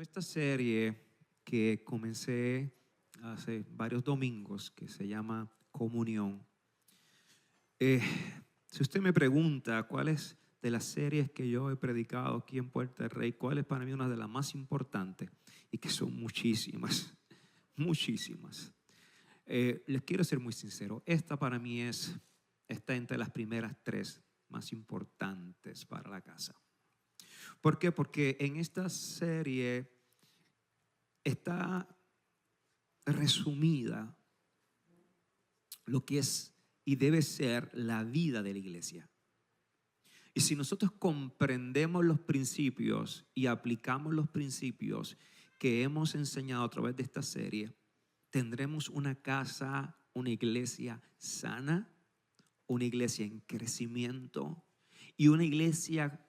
esta serie que comencé hace varios domingos, que se llama Comunión. Si usted me pregunta cuál es de las series que yo he predicado aquí en Puerto del Rey, cuál es para mí una de las más importantes, y que son muchísimas, muchísimas. Les quiero ser muy sincero, esta para mí está entre las primeras tres más importantes para la casa. ¿Por qué? Porque en esta serie está resumida lo que es y debe ser la vida de la iglesia. Y si nosotros comprendemos los principios y aplicamos los principios que hemos enseñado a través de esta serie, tendremos una casa, una iglesia sana, una iglesia en crecimiento y una iglesia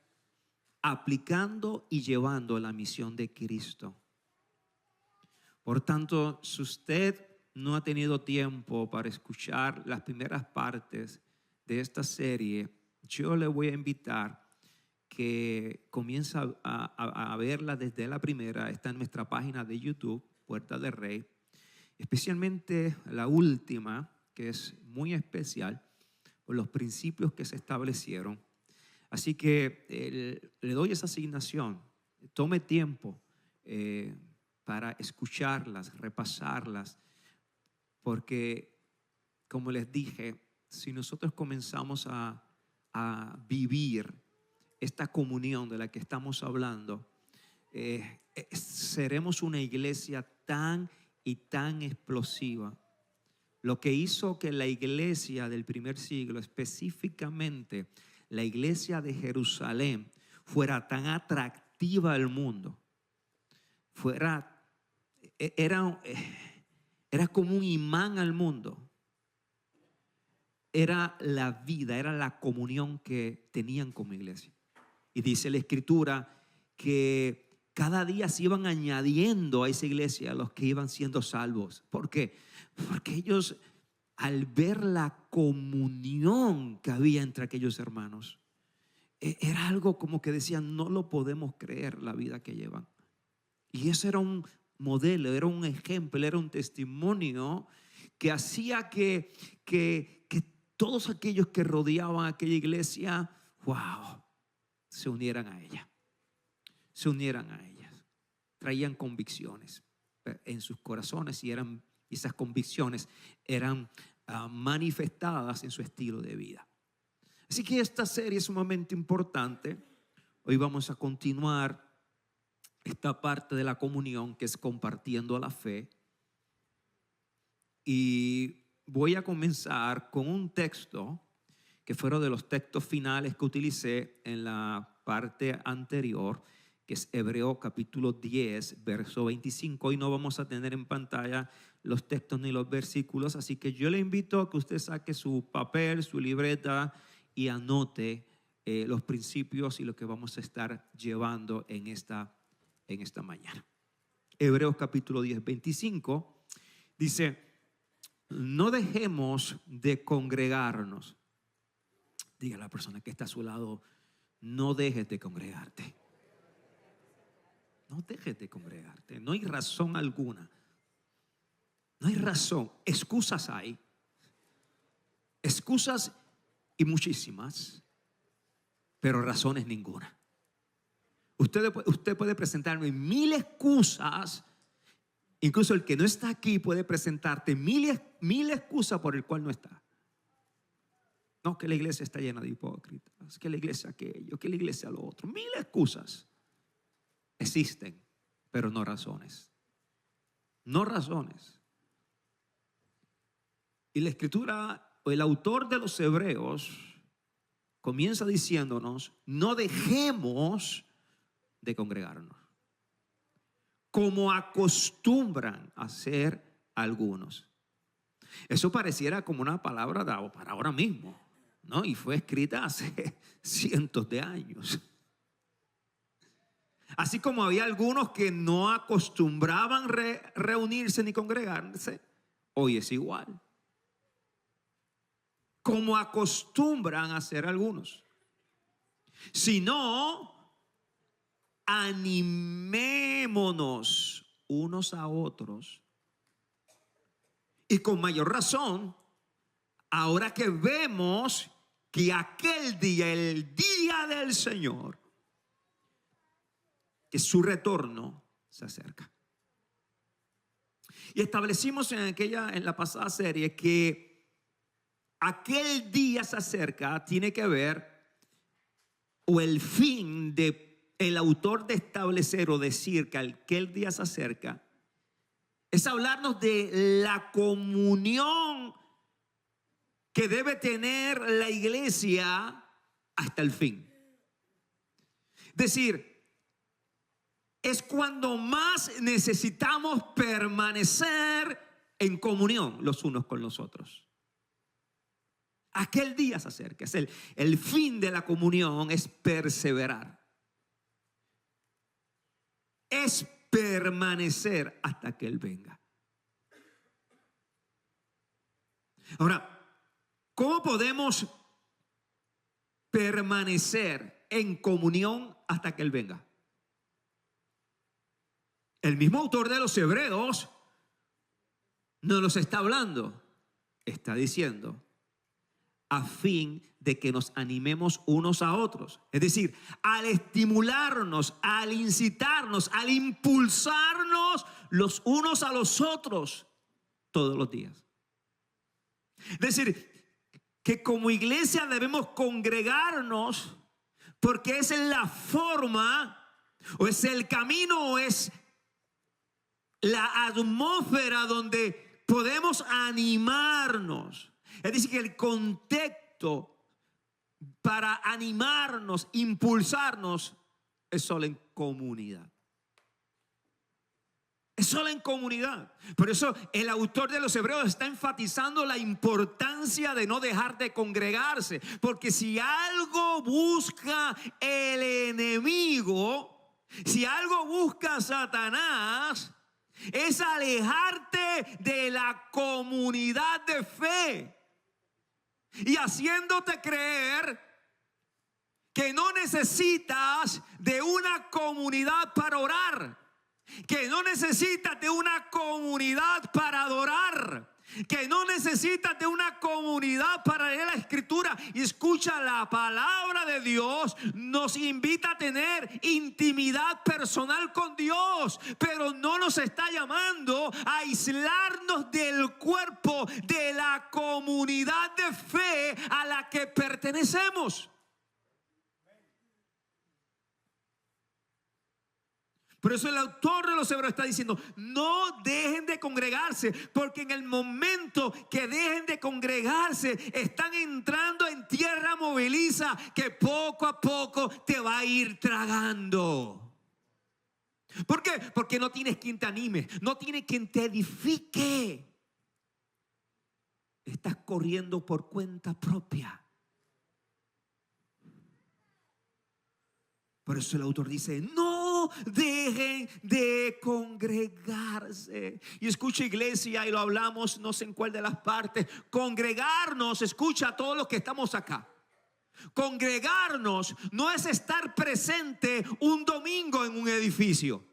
aplicando y llevando la misión de Cristo. Por tanto, si usted no ha tenido tiempo para escuchar las primeras partes de esta serie, yo le voy a invitar que comience a verla desde la primera. Está en nuestra página de YouTube, Puerta del Rey. Especialmente la última, que es muy especial por los principios que se establecieron. Así que le doy esa asignación. Tome tiempo para escucharlas, repasarlas, porque, como les dije, si nosotros comenzamos a vivir esta comunión de la que estamos hablando, seremos una iglesia tan y tan explosiva. Lo que hizo que la iglesia del primer siglo, específicamente la iglesia de Jerusalén, fuera tan atractiva al mundo, era como un imán al mundo. Era la vida, era la comunión que tenían como iglesia. Y dice la Escritura que cada día se iban añadiendo a esa iglesia los que iban siendo salvos. ¿Por qué? Porque ellos, al ver la comunión que había entre aquellos hermanos, era algo como que decían, no lo podemos creer la vida que llevan. Y eso era un modelo, era un ejemplo, era un testimonio que hacía que todos aquellos que rodeaban aquella iglesia, wow, se unieran a ella. Se unieran a ellas. Traían convicciones en sus corazones y esas convicciones eran manifestadas en su estilo de vida. Así que esta serie es sumamente importante. Hoy vamos a continuar esta parte de la comunión, que es compartiendo la fe. Y voy a comenzar con un texto que fueron de los textos finales que utilicé en la parte anterior, que es Hebreos capítulo 10, verso 25. Hoy no vamos a tener en pantalla los textos ni los versículos, así que yo le invito a que usted saque su papel, su libreta y anote los principios y lo que vamos a estar llevando en esta mañana. Hebreos capítulo 10, 25 dice: no dejemos de congregarnos. Diga a la persona que está a su lado, no dejes de congregarte. No dejes de congregarte. No hay razón alguna. No hay razón. Excusas hay. Excusas y muchísimas, pero razones ninguna. Usted puede presentarme mil excusas. Incluso el que no está aquí puede presentarte mil excusas por el cual no está. No, que la iglesia está llena de hipócritas, que la iglesia aquello, que la iglesia lo otro. Mil excusas existen, pero no razones. No razones. Y la Escritura, o el autor de los Hebreos, comienza diciéndonos: no dejemos de congregarnos, como acostumbran a hacer algunos. Eso pareciera como una palabra para ahora mismo, ¿no? Y fue escrita hace cientos de años. Así como había algunos que no acostumbraban reunirse ni congregarse, hoy es igual. Como acostumbran a hacer algunos. Si no, animémonos unos a otros. Y con mayor razón, ahora que vemos que aquel día, el día del Señor, que su retorno se acerca. Y establecimos en la pasada serie que aquel día se acerca, tiene que ver, o el fin de el autor de establecer o decir que aquel día se acerca, es hablarnos de la comunión que debe tener la iglesia hasta el fin. Es decir, es cuando más necesitamos permanecer en comunión los unos con los otros. Aquel día se acerca. Es el fin de la comunión es perseverar. Es permanecer hasta que Él venga. Ahora, ¿cómo podemos permanecer en comunión hasta que Él venga? El mismo autor de los Hebreos no nos está hablando, está diciendo, a fin de que nos animemos unos a otros. Es decir, al estimularnos, al incitarnos, al impulsarnos los unos a los otros todos los días. Es decir, que como iglesia debemos congregarnos porque es la forma, o es el camino, o es la atmósfera donde podemos animarnos. Es decir, que el contexto para animarnos, impulsarnos, es solo en comunidad. Es solo en comunidad. Por eso el autor de los Hebreos está enfatizando la importancia de no dejar de congregarse. Porque si algo busca el enemigo, si algo busca Satanás, es alejarte de la comunidad de fe. Y haciéndote creer que no necesitas de una comunidad para orar, que no necesitas de una comunidad para adorar, que no necesitas de una comunidad para leer la Escritura. Y escucha, la palabra de Dios nos invita a tener intimidad personal con Dios, pero no nos está llamando a aislarnos del cuerpo, de la comunidad de fe a la que pertenecemos. Por eso el autor de los Hebreos está diciendo, no dejen de congregarse, porque en el momento que dejen de congregarse, están entrando en tierra movediza que poco a poco te va a ir tragando. ¿Por qué? Porque no tienes quien te anime, no tienes quien te edifique. Estás corriendo por cuenta propia. Por eso el autor dice, no dejen de congregarse. Y escucha, iglesia, y lo hablamos no sé en cuál de las partes, congregarnos, escucha a todos los que estamos acá. Congregarnos no es estar presente un domingo en un edificio.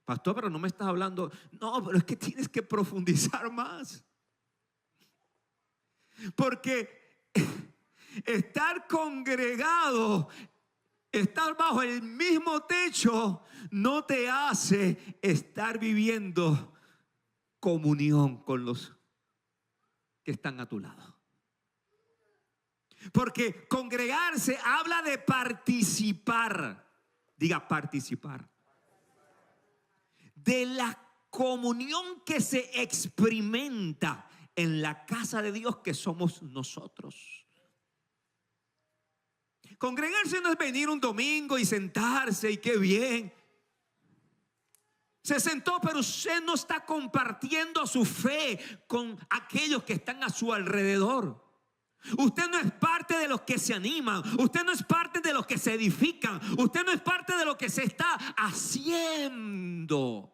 Pastor, pero no me estás hablando. No, pero es que tienes que profundizar más. Porque estar congregado, estar bajo el mismo techo, no te hace estar viviendo comunión con los que están a tu lado. Porque congregarse habla de participar. Diga, participar. De la comunión que se experimenta en la casa de Dios que somos nosotros. Congregarse no es venir un domingo y sentarse y qué bien. Se sentó, pero usted no está compartiendo su fe con aquellos que están a su alrededor. Usted no es parte de los que se animan. Usted no es parte de los que se edifican. Usted no es parte de lo que se está haciendo.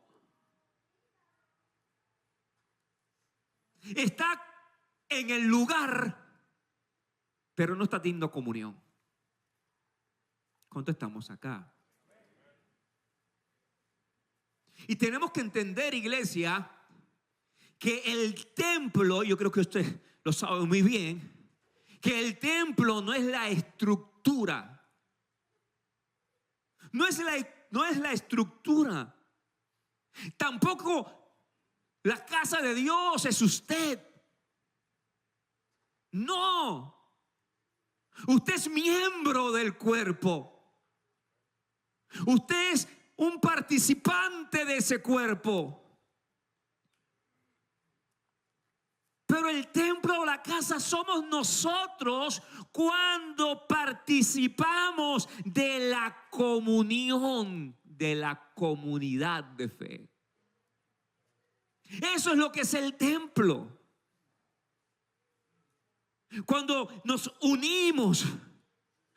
Está en el lugar, pero no está teniendo comunión. ¿Cuánto estamos acá? Y tenemos que entender, iglesia, que el templo, yo creo que usted lo sabe muy bien, que el templo no es la estructura. No es la estructura. Tampoco la casa de Dios es usted. No. Usted es miembro del cuerpo. Usted es un participante de ese cuerpo. Pero el templo o la casa somos nosotros cuando participamos de la comunión, de la comunidad de fe. Eso es lo que es el templo. Cuando nos unimos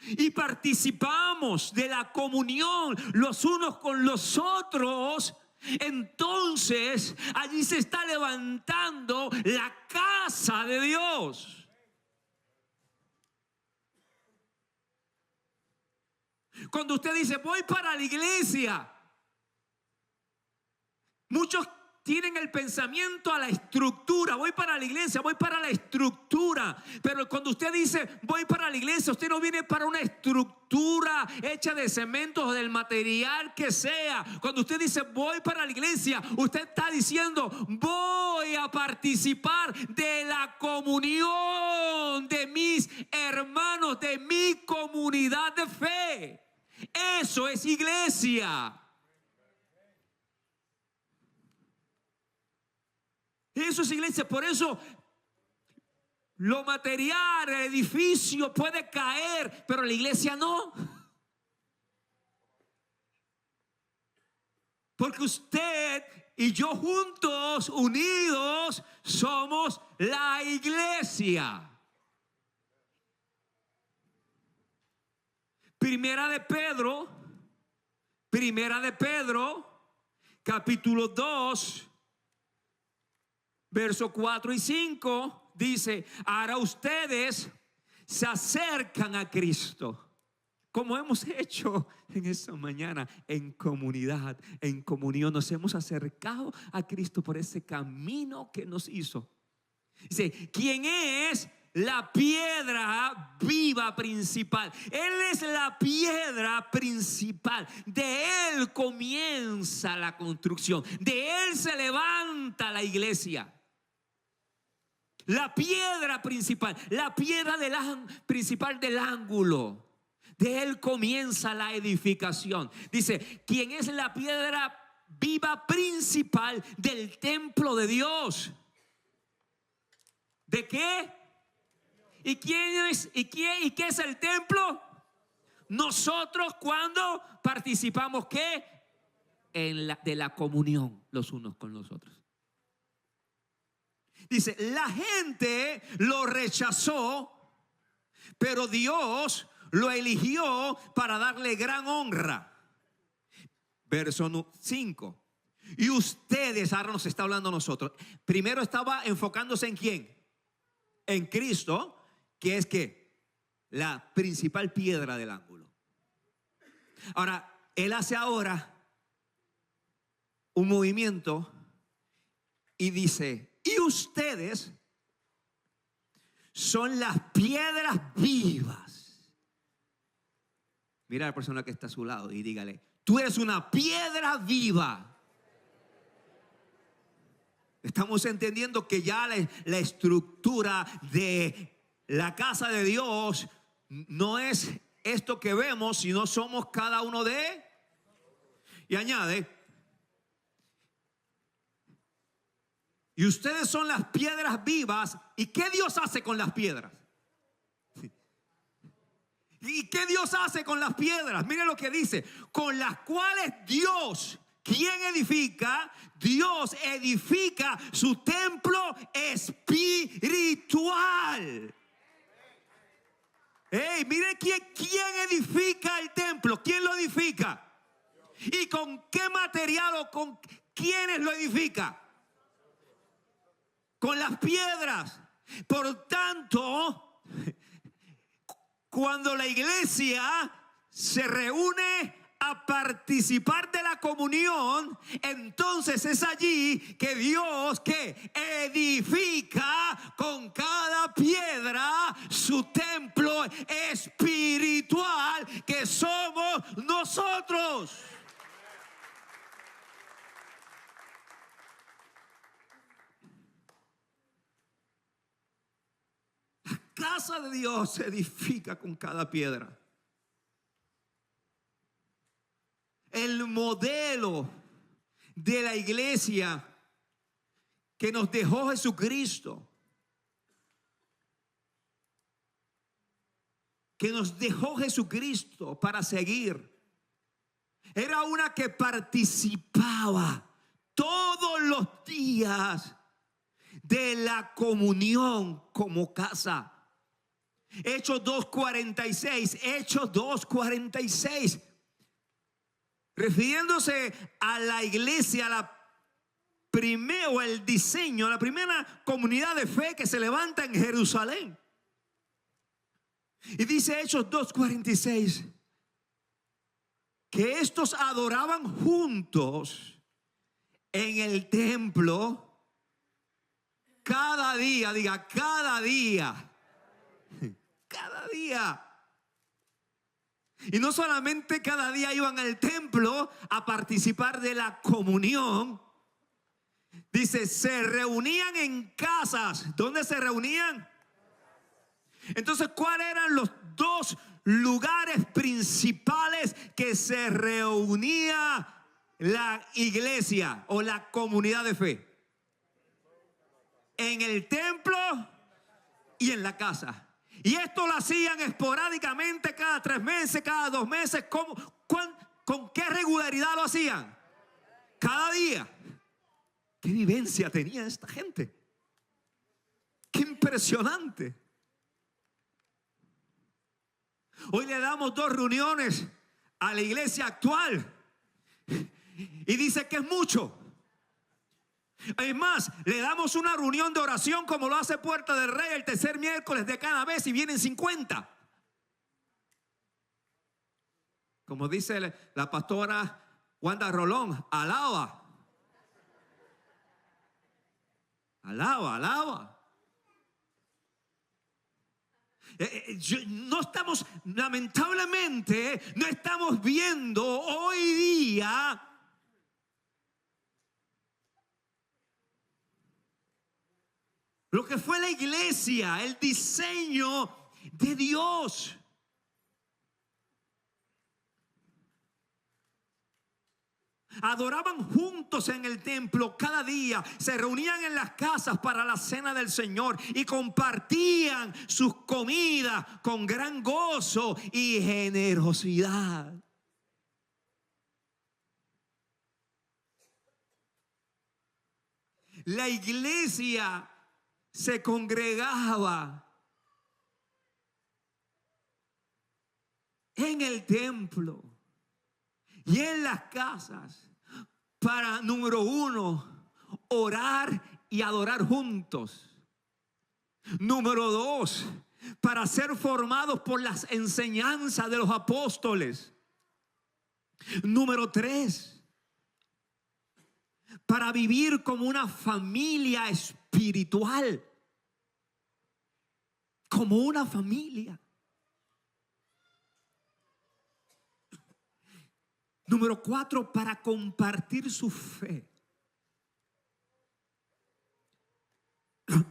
y participamos de la comunión los unos con los otros, entonces allí se está levantando la casa de Dios. Cuando usted dice voy para la iglesia, muchos tienen el pensamiento a la estructura. Voy para la iglesia, voy para la estructura. Pero cuando usted dice voy para la iglesia, usted no viene para una estructura hecha de cementos o del material que sea. Cuando usted dice voy para la iglesia, usted está diciendo voy a participar de la comunión de mis hermanos, de mi comunidad de fe. Eso es iglesia. Eso es iglesia. Por eso lo material, el edificio puede caer, pero la iglesia no. Porque usted y yo juntos, unidos, somos la iglesia. Primera de Pedro, capítulo 2. Verso 4 y 5 dice, ahora ustedes se acercan a Cristo, como hemos hecho en esta mañana, en comunidad, en comunión. Nos hemos acercado a Cristo por ese camino que nos hizo. Dice, ¿quién es la piedra viva principal? Él es la piedra principal. De Él comienza la construcción. De Él se levanta la iglesia. La piedra principal, la piedra principal del ángulo. De Él comienza la edificación. Dice, ¿quién es la piedra viva principal del templo de Dios? ¿De qué? ¿Y quién es? ¿Y qué es el templo? Nosotros cuando participamos, ¿qué? De la comunión los unos con los otros. Dice, la gente lo rechazó, pero Dios lo eligió para darle gran honra. Verso 5. Y ustedes, ahora nos está hablando a nosotros. Primero estaba enfocándose en ¿quién? En Cristo, que es que la principal piedra del ángulo. Ahora, Él hace ahora un movimiento y dice, y ustedes son las piedras vivas. Mira a la persona que está a su lado y dígale, tú eres una piedra viva. Estamos entendiendo que ya la estructura de la casa de Dios no es esto que vemos, sino somos cada uno de. Y añade, y ustedes son las piedras vivas. ¿Y qué Dios hace con las piedras? ¿Y qué Dios hace con las piedras? Mire lo que dice, con las cuales Dios, ¿quién edifica? Dios edifica su templo espiritual. Hey, mire quién edifica el templo. ¿Quién lo edifica? ¿Y con qué material o con quiénes lo edifica? Con las piedras. Por tanto, cuando la iglesia se reúne a participar de la comunión, entonces es allí que Dios que edifica con cada piedra su templo espiritual que somos nosotros. La casa de Dios se edifica con cada piedra. El modelo de la iglesia que nos dejó Jesucristo, para seguir, era una que participaba todos los días de la comunión como casa. Hechos 2:46, refiriéndose a la iglesia, la primera comunidad de fe que se levanta en Jerusalén. Y dice Hechos 2:46 que estos adoraban juntos en el templo cada día, diga cada día. Y no solamente cada día iban al templo a participar de la comunión. Dice, se reunían en casas. ¿Dónde se reunían? Entonces, ¿cuáles eran los dos lugares principales que se reunía la iglesia o la comunidad de fe? En el templo y en la casa. Y esto lo hacían esporádicamente, cada 3 meses, cada 2 meses. ¿Con qué regularidad lo hacían? Cada día. ¿Qué vivencia tenía esta gente? ¡Qué impresionante! Hoy le damos 2 reuniones a la iglesia actual y dice que es mucho. Es más, le damos una reunión de oración como lo hace Puerta del Rey el tercer miércoles de cada mes y vienen 50. Como dice la pastora Wanda Rolón, alaba. Lamentablemente, no estamos viendo hoy día lo que fue la iglesia, el diseño de Dios. Adoraban juntos en el templo cada día, se reunían en las casas para la cena del Señor y compartían sus comidas con gran gozo y generosidad. La iglesia se congregaba en el templo y en las casas para, número 1, orar y adorar juntos. Número 2, para ser formados por las enseñanzas de los apóstoles. Número 3, para vivir como una familia espiritual. Como una familia. Número 4, para compartir su fe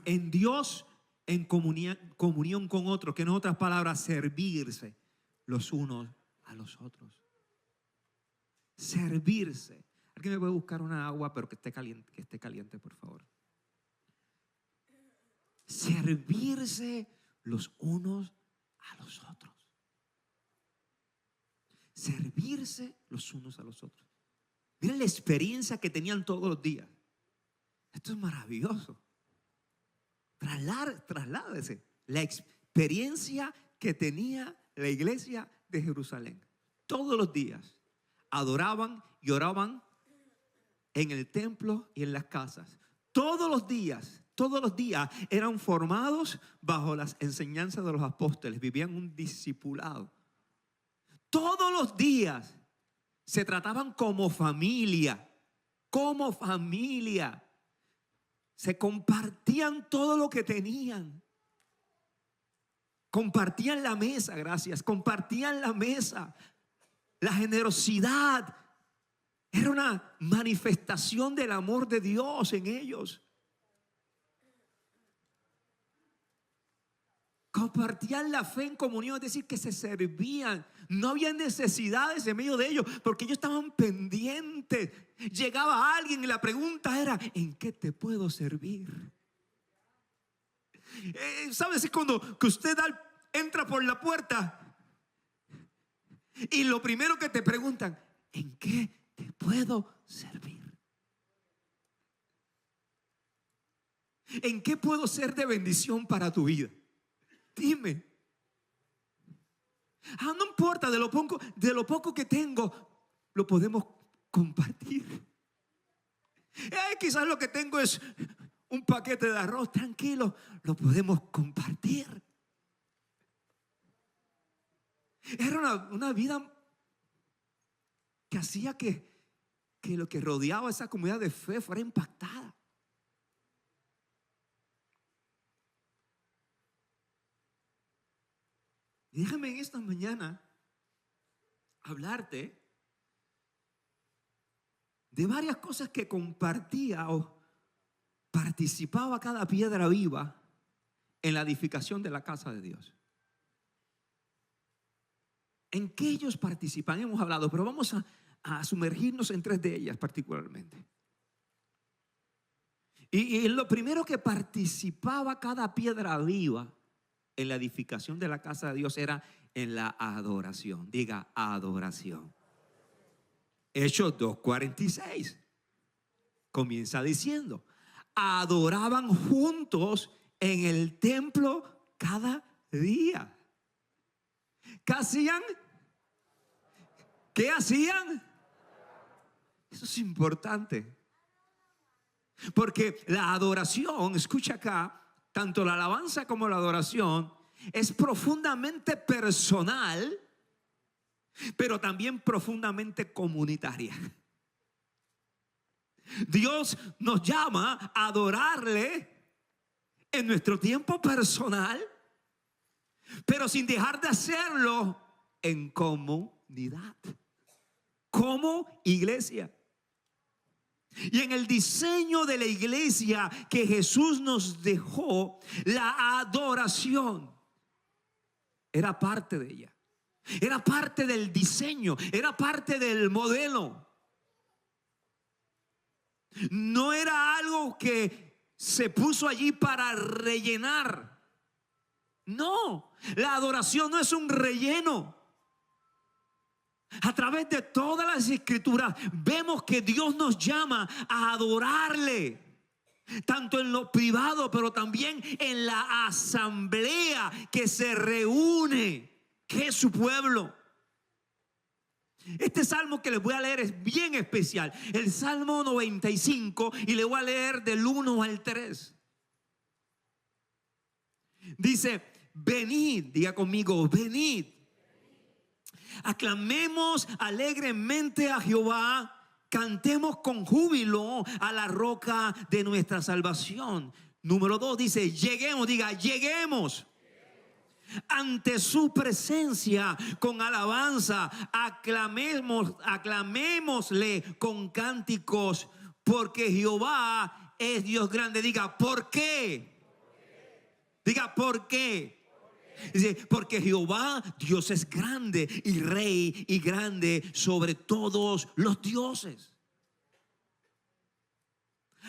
en Dios, en comunión con otros, que en otras palabras, servirse los unos a los otros. Servirse. ¿Alguien me puede buscar una agua, pero que esté caliente, por favor? Servirse los unos a los otros. Servirse los unos a los otros. Miren la experiencia que tenían todos los días. Esto es maravilloso. Trasládese. La experiencia que tenía la iglesia de Jerusalén. Todos los días adoraban y oraban en el templo y en las casas. Todos los días eran formados bajo las enseñanzas de los apóstoles. Vivían un discipulado. Todos los días Se trataban como familia, como familia. Se compartían todo lo que tenían. Compartían la mesa, gracias. Compartían la mesa. La generosidad era una manifestación del amor de Dios en ellos. Compartían la fe en comunión, es decir, que se servían. No había necesidades en medio de ellos, porque ellos estaban pendientes. Llegaba alguien y la pregunta era: ¿en qué te puedo servir? ¿Sabes? Es cuando que usted entra por la puerta y lo primero que te preguntan: ¿en qué te puedo servir? ¿En qué puedo ser de bendición para tu vida? Dime. No importa, de lo poco que tengo, lo podemos compartir. Quizás lo que tengo es un paquete de arroz, tranquilo, lo podemos compartir. Era una vida que hacía que lo que rodeaba esa comunidad de fe fuera impactada. Y déjame en esta mañana hablarte de varias cosas que compartía o participaba cada piedra viva en la edificación de la casa de Dios. ¿En qué ellos participan? Hemos hablado, pero vamos a sumergirnos en tres de ellas particularmente. Y lo primero que participaba cada piedra viva en la edificación de la casa de Dios era en la adoración. Diga, adoración. Hechos 2:46 comienza diciendo: adoraban juntos en el templo cada día. ¿Qué hacían? ¿Qué hacían? Eso es importante, porque la adoración, escucha acá, tanto la alabanza como la adoración es profundamente personal, pero también profundamente comunitaria. Dios nos llama a adorarle en nuestro tiempo personal, pero sin dejar de hacerlo en comunidad, como iglesia. Y en el diseño de la iglesia que Jesús nos dejó, la adoración era parte de ella. Era parte del diseño, era parte del modelo. No era algo que se puso allí para rellenar. No, la adoración no es un relleno. A través de todas las escrituras vemos que Dios nos llama a adorarle, tanto en lo privado, pero también en la asamblea que se reúne, que es su pueblo. Este salmo que les voy a leer es bien especial, el Salmo 95, y le voy a leer del 1 al 3. Dice: venid, diga conmigo, venid. Aclamemos alegremente a Jehová, cantemos con júbilo a la roca de nuestra salvación. Número 2 dice: lleguemos, diga, lleguemos ante su presencia con alabanza, aclamémosle con cánticos, porque Jehová es Dios grande. Diga, ¿por qué? Diga, ¿por qué? Dice, porque Jehová Dios es grande y rey y grande sobre todos los dioses.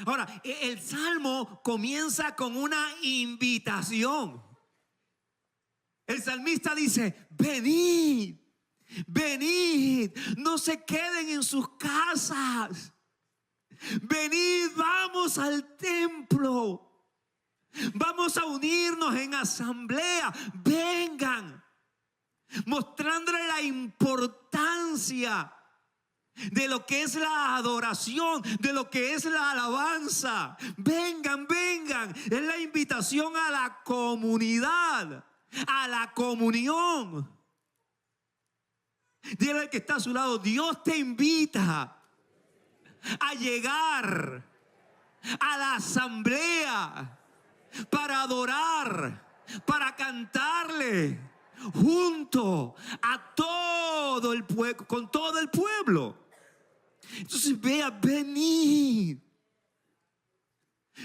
Ahora, el salmo comienza con una invitación. El salmista dice: venid, venid, no se queden en sus casas. Venid, vamos al templo. Vamos a unirnos en asamblea. Vengan, mostrándole la importancia de lo que es la adoración, de lo que es la alabanza. Vengan, vengan. Es la invitación a la comunidad, a la comunión. Dile al que está a su lado, Dios te invita a llegar a la asamblea para adorar, para cantarle junto a todo el pueblo, con todo el pueblo. Entonces vea, venid.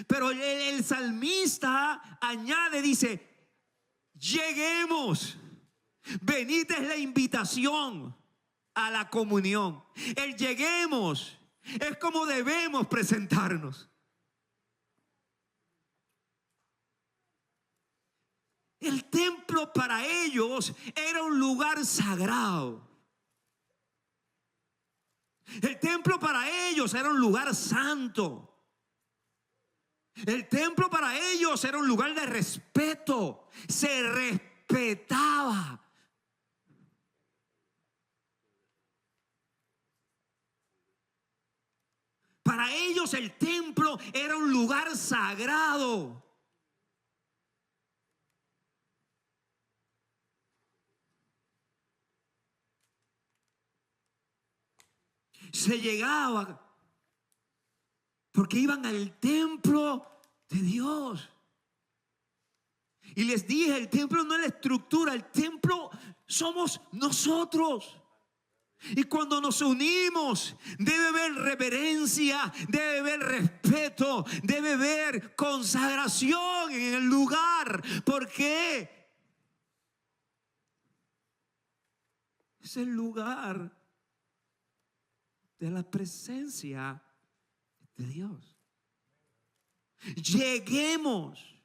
Pero el salmista añade, dice, lleguemos. Venid es la invitación a la comunión. El lleguemos es como debemos presentarnos. El templo para ellos era un lugar sagrado. El templo para ellos era un lugar santo. El templo para ellos era un lugar de respeto. Se respetaba. Para ellos el templo era un lugar sagrado. Se llegaba porque iban al templo de Dios. Y les dije, el templo no es la estructura, el templo somos nosotros. Y cuando nos unimos, debe haber reverencia, debe haber respeto, debe haber consagración en el lugar. Porque es el lugar de la presencia de Dios. Lleguemos.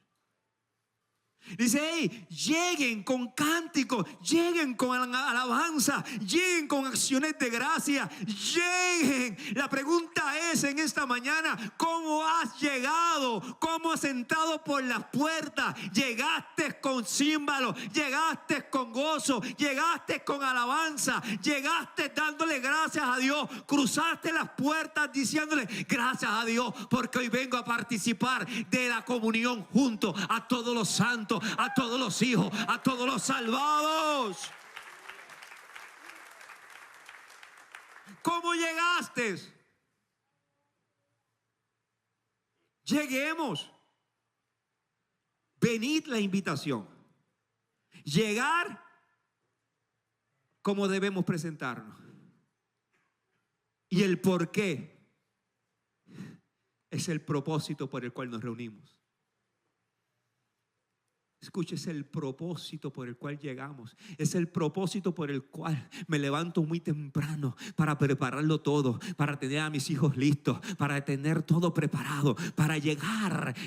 Dice, hey, lleguen con cánticos, lleguen con alabanza, lleguen con acciones de gracia, lleguen. La pregunta es en esta mañana, ¿cómo has llegado? ¿Cómo has entrado por las puertas? ¿Llegaste con címbalo? ¿Llegaste con gozo? ¿Llegaste con alabanza? ¿Llegaste dándole gracias a Dios? ¿Cruzaste las puertas diciéndole gracias a Dios porque hoy vengo a participar de la comunión junto a todos los santos, a todos los hijos, a todos los salvados? ¿Cómo llegaste? Lleguemos. Venid la invitación. Llegar como debemos presentarnos. Y el por qué es el propósito por el cual nos reunimos. Escuche, es el propósito por el cual llegamos. Es el propósito por el cual me levanto muy temprano para prepararlo todo, para tener a mis hijos listos, para tener todo preparado, para llegar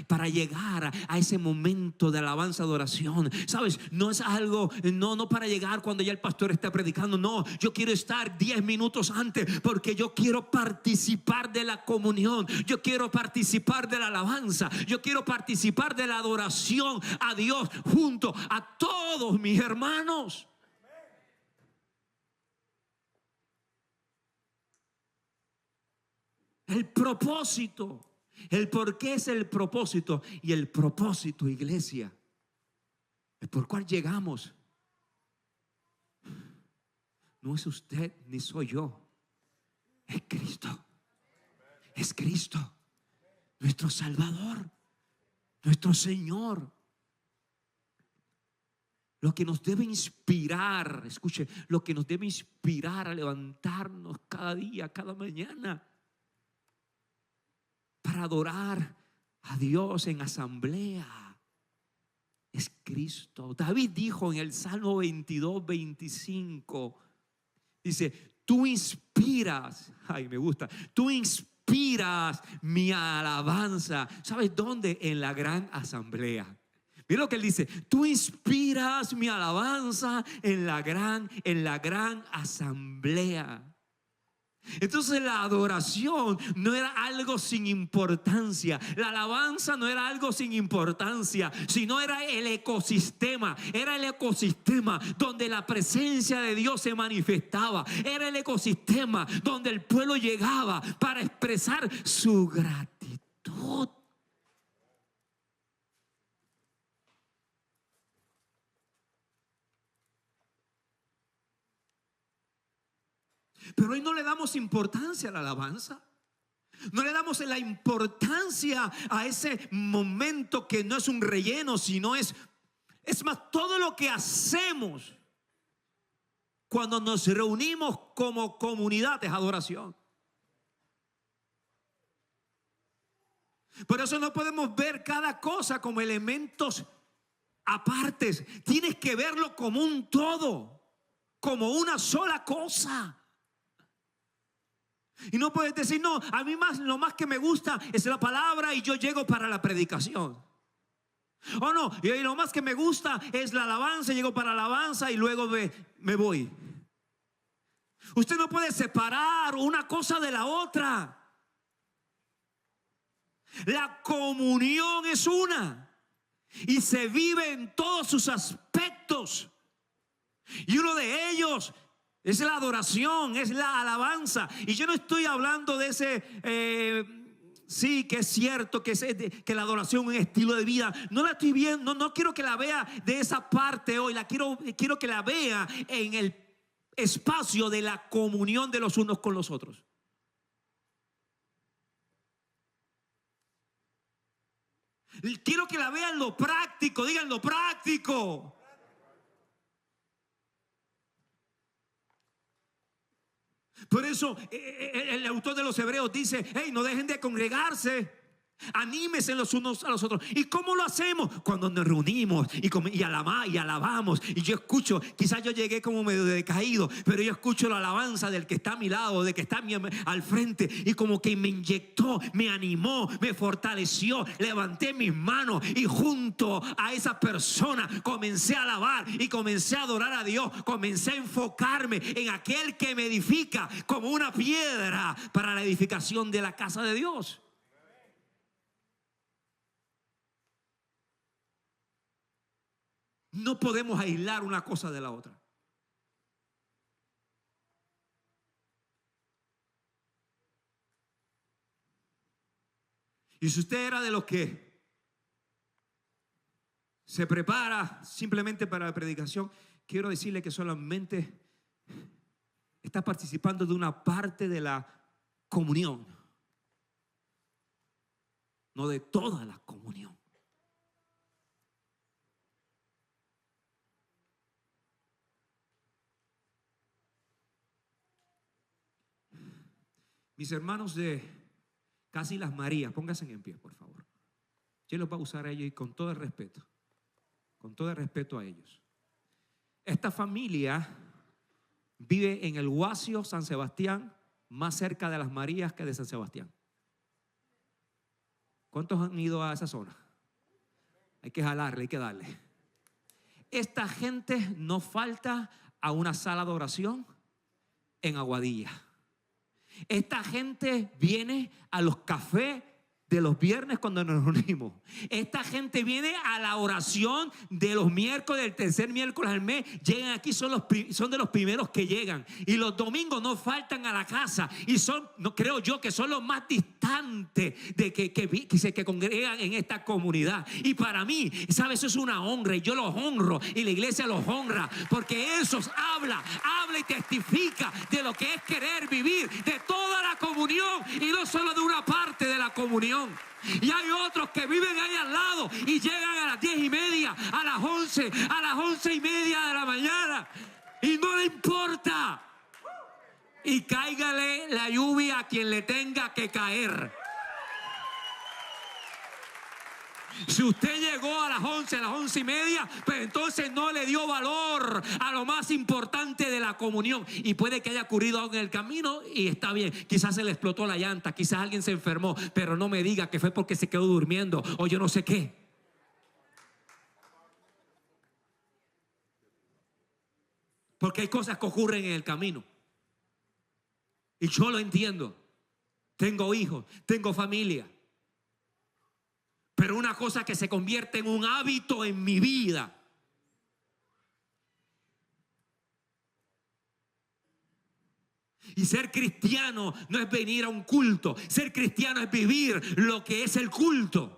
a ese momento de alabanza, adoración. ¿Sabes? No es algo, no para llegar cuando ya el pastor está predicando. No, yo quiero estar 10 minutos antes porque yo quiero participar de la comunión. Yo quiero participar de la alabanza. Yo quiero participar de la adoración a Dios junto a todos mis hermanos. El propósito, el por qué es el propósito. Y el propósito, iglesia, el por cual llegamos, no es usted ni soy yo, es Cristo. Es Cristo, nuestro Salvador, nuestro Señor. Lo que nos debe inspirar, escuche, lo que nos debe inspirar a levantarnos cada día, cada mañana, para adorar a Dios en asamblea, es Cristo. David dijo en el Salmo 22:25, dice, tú inspiras, ay, me gusta, tú inspiras mi alabanza. ¿Sabes dónde? En la gran asamblea. Mira lo que él dice, tú inspiras mi alabanza en la gran asamblea. Entonces la adoración no era algo sin importancia, la alabanza no era algo sin importancia, sino era el ecosistema donde la presencia de Dios se manifestaba, era el ecosistema donde el pueblo llegaba para expresar su gratitud. Pero hoy no le damos importancia a la alabanza. No le damos la importancia a ese momento que no es un relleno, sino es más, todo lo que hacemos cuando nos reunimos como comunidad es adoración. Por eso no podemos ver cada cosa como elementos apartes. Tienes que verlo como un todo, como una sola cosa. Y no puedes decir, no, a mí lo más que me gusta es la palabra y yo llego para la predicación. O no, y lo más que me gusta es la alabanza, llego para la alabanza y luego me voy. Usted no puede separar una cosa de la otra. La comunión es una y se vive en todos sus aspectos. Y uno de ellos es la adoración, es la alabanza. Y yo no estoy hablando de ese, sí, que es cierto que la adoración es un estilo de vida. No la estoy viendo, no quiero que la vea de esa parte hoy. Quiero que la vea en el espacio de la comunión de los unos con los otros. Quiero que la vean en lo práctico, digan lo práctico. Por eso el autor de los Hebreos dice, hey, no dejen de congregarse. Anímense los unos a los otros. ¿Y cómo lo hacemos? Cuando nos reunimos y alabamos. Y yo escucho, quizás yo llegué como medio decaído, pero yo escucho la alabanza del que está a mi lado, del que está al frente, y como que me inyectó, me animó, me fortaleció. Levanté mis manos y junto a esa persona comencé a alabar y comencé a adorar a Dios. Comencé a enfocarme en aquel que me edifica como una piedra para la edificación de la casa de Dios. No podemos aislar una cosa de la otra. Y si usted era de los que se prepara simplemente para la predicación, quiero decirle que solamente está participando de una parte de la comunión, no de toda la comunión. Mis hermanos de Casi las Marías, pónganse en pie, por favor. Yo los voy a usar a ellos y con todo el respeto a ellos. Esta familia vive en el Guasio, San Sebastián, más cerca de las Marías que de San Sebastián. ¿Cuántos han ido a esa zona? Hay que jalarle, hay que darle. Esta gente no falta a una sala de oración en Aguadilla. Esta gente viene a los cafés de los viernes cuando nos reunimos. Esta gente viene a la oración de los miércoles, del tercer miércoles al mes. Llegan aquí, son de los primeros que llegan. Y los domingos no faltan a la casa. Y creo yo que son los más distantes de que congregan en esta comunidad. Y para mí, ¿sabes? Eso es una honra. Y yo los honro. Y la iglesia los honra. Porque esos habla y testifica de lo que es querer vivir de toda la comunión. Y no solo de una parte de la comunión. Y hay otros que viven ahí al lado y llegan a las 10:30, a las 11, a las 11:30 de la mañana y no le importa. Y cáigale la lluvia a quien le tenga que caer. Si usted llegó a las 11, a las 11:30, pues entonces no le dio valor a lo más importante de la comunión. Y puede que haya ocurrido algo en el camino y está bien. Quizás se le explotó la llanta, quizás alguien se enfermó, pero no me diga que fue porque se quedó durmiendo o yo no sé qué. Porque hay cosas que ocurren en el camino. Y yo lo entiendo. Tengo hijos, tengo familia. Pero una cosa que se convierte en un hábito en mi vida. Y ser cristiano no es venir a un culto. Ser cristiano es vivir lo que es el culto.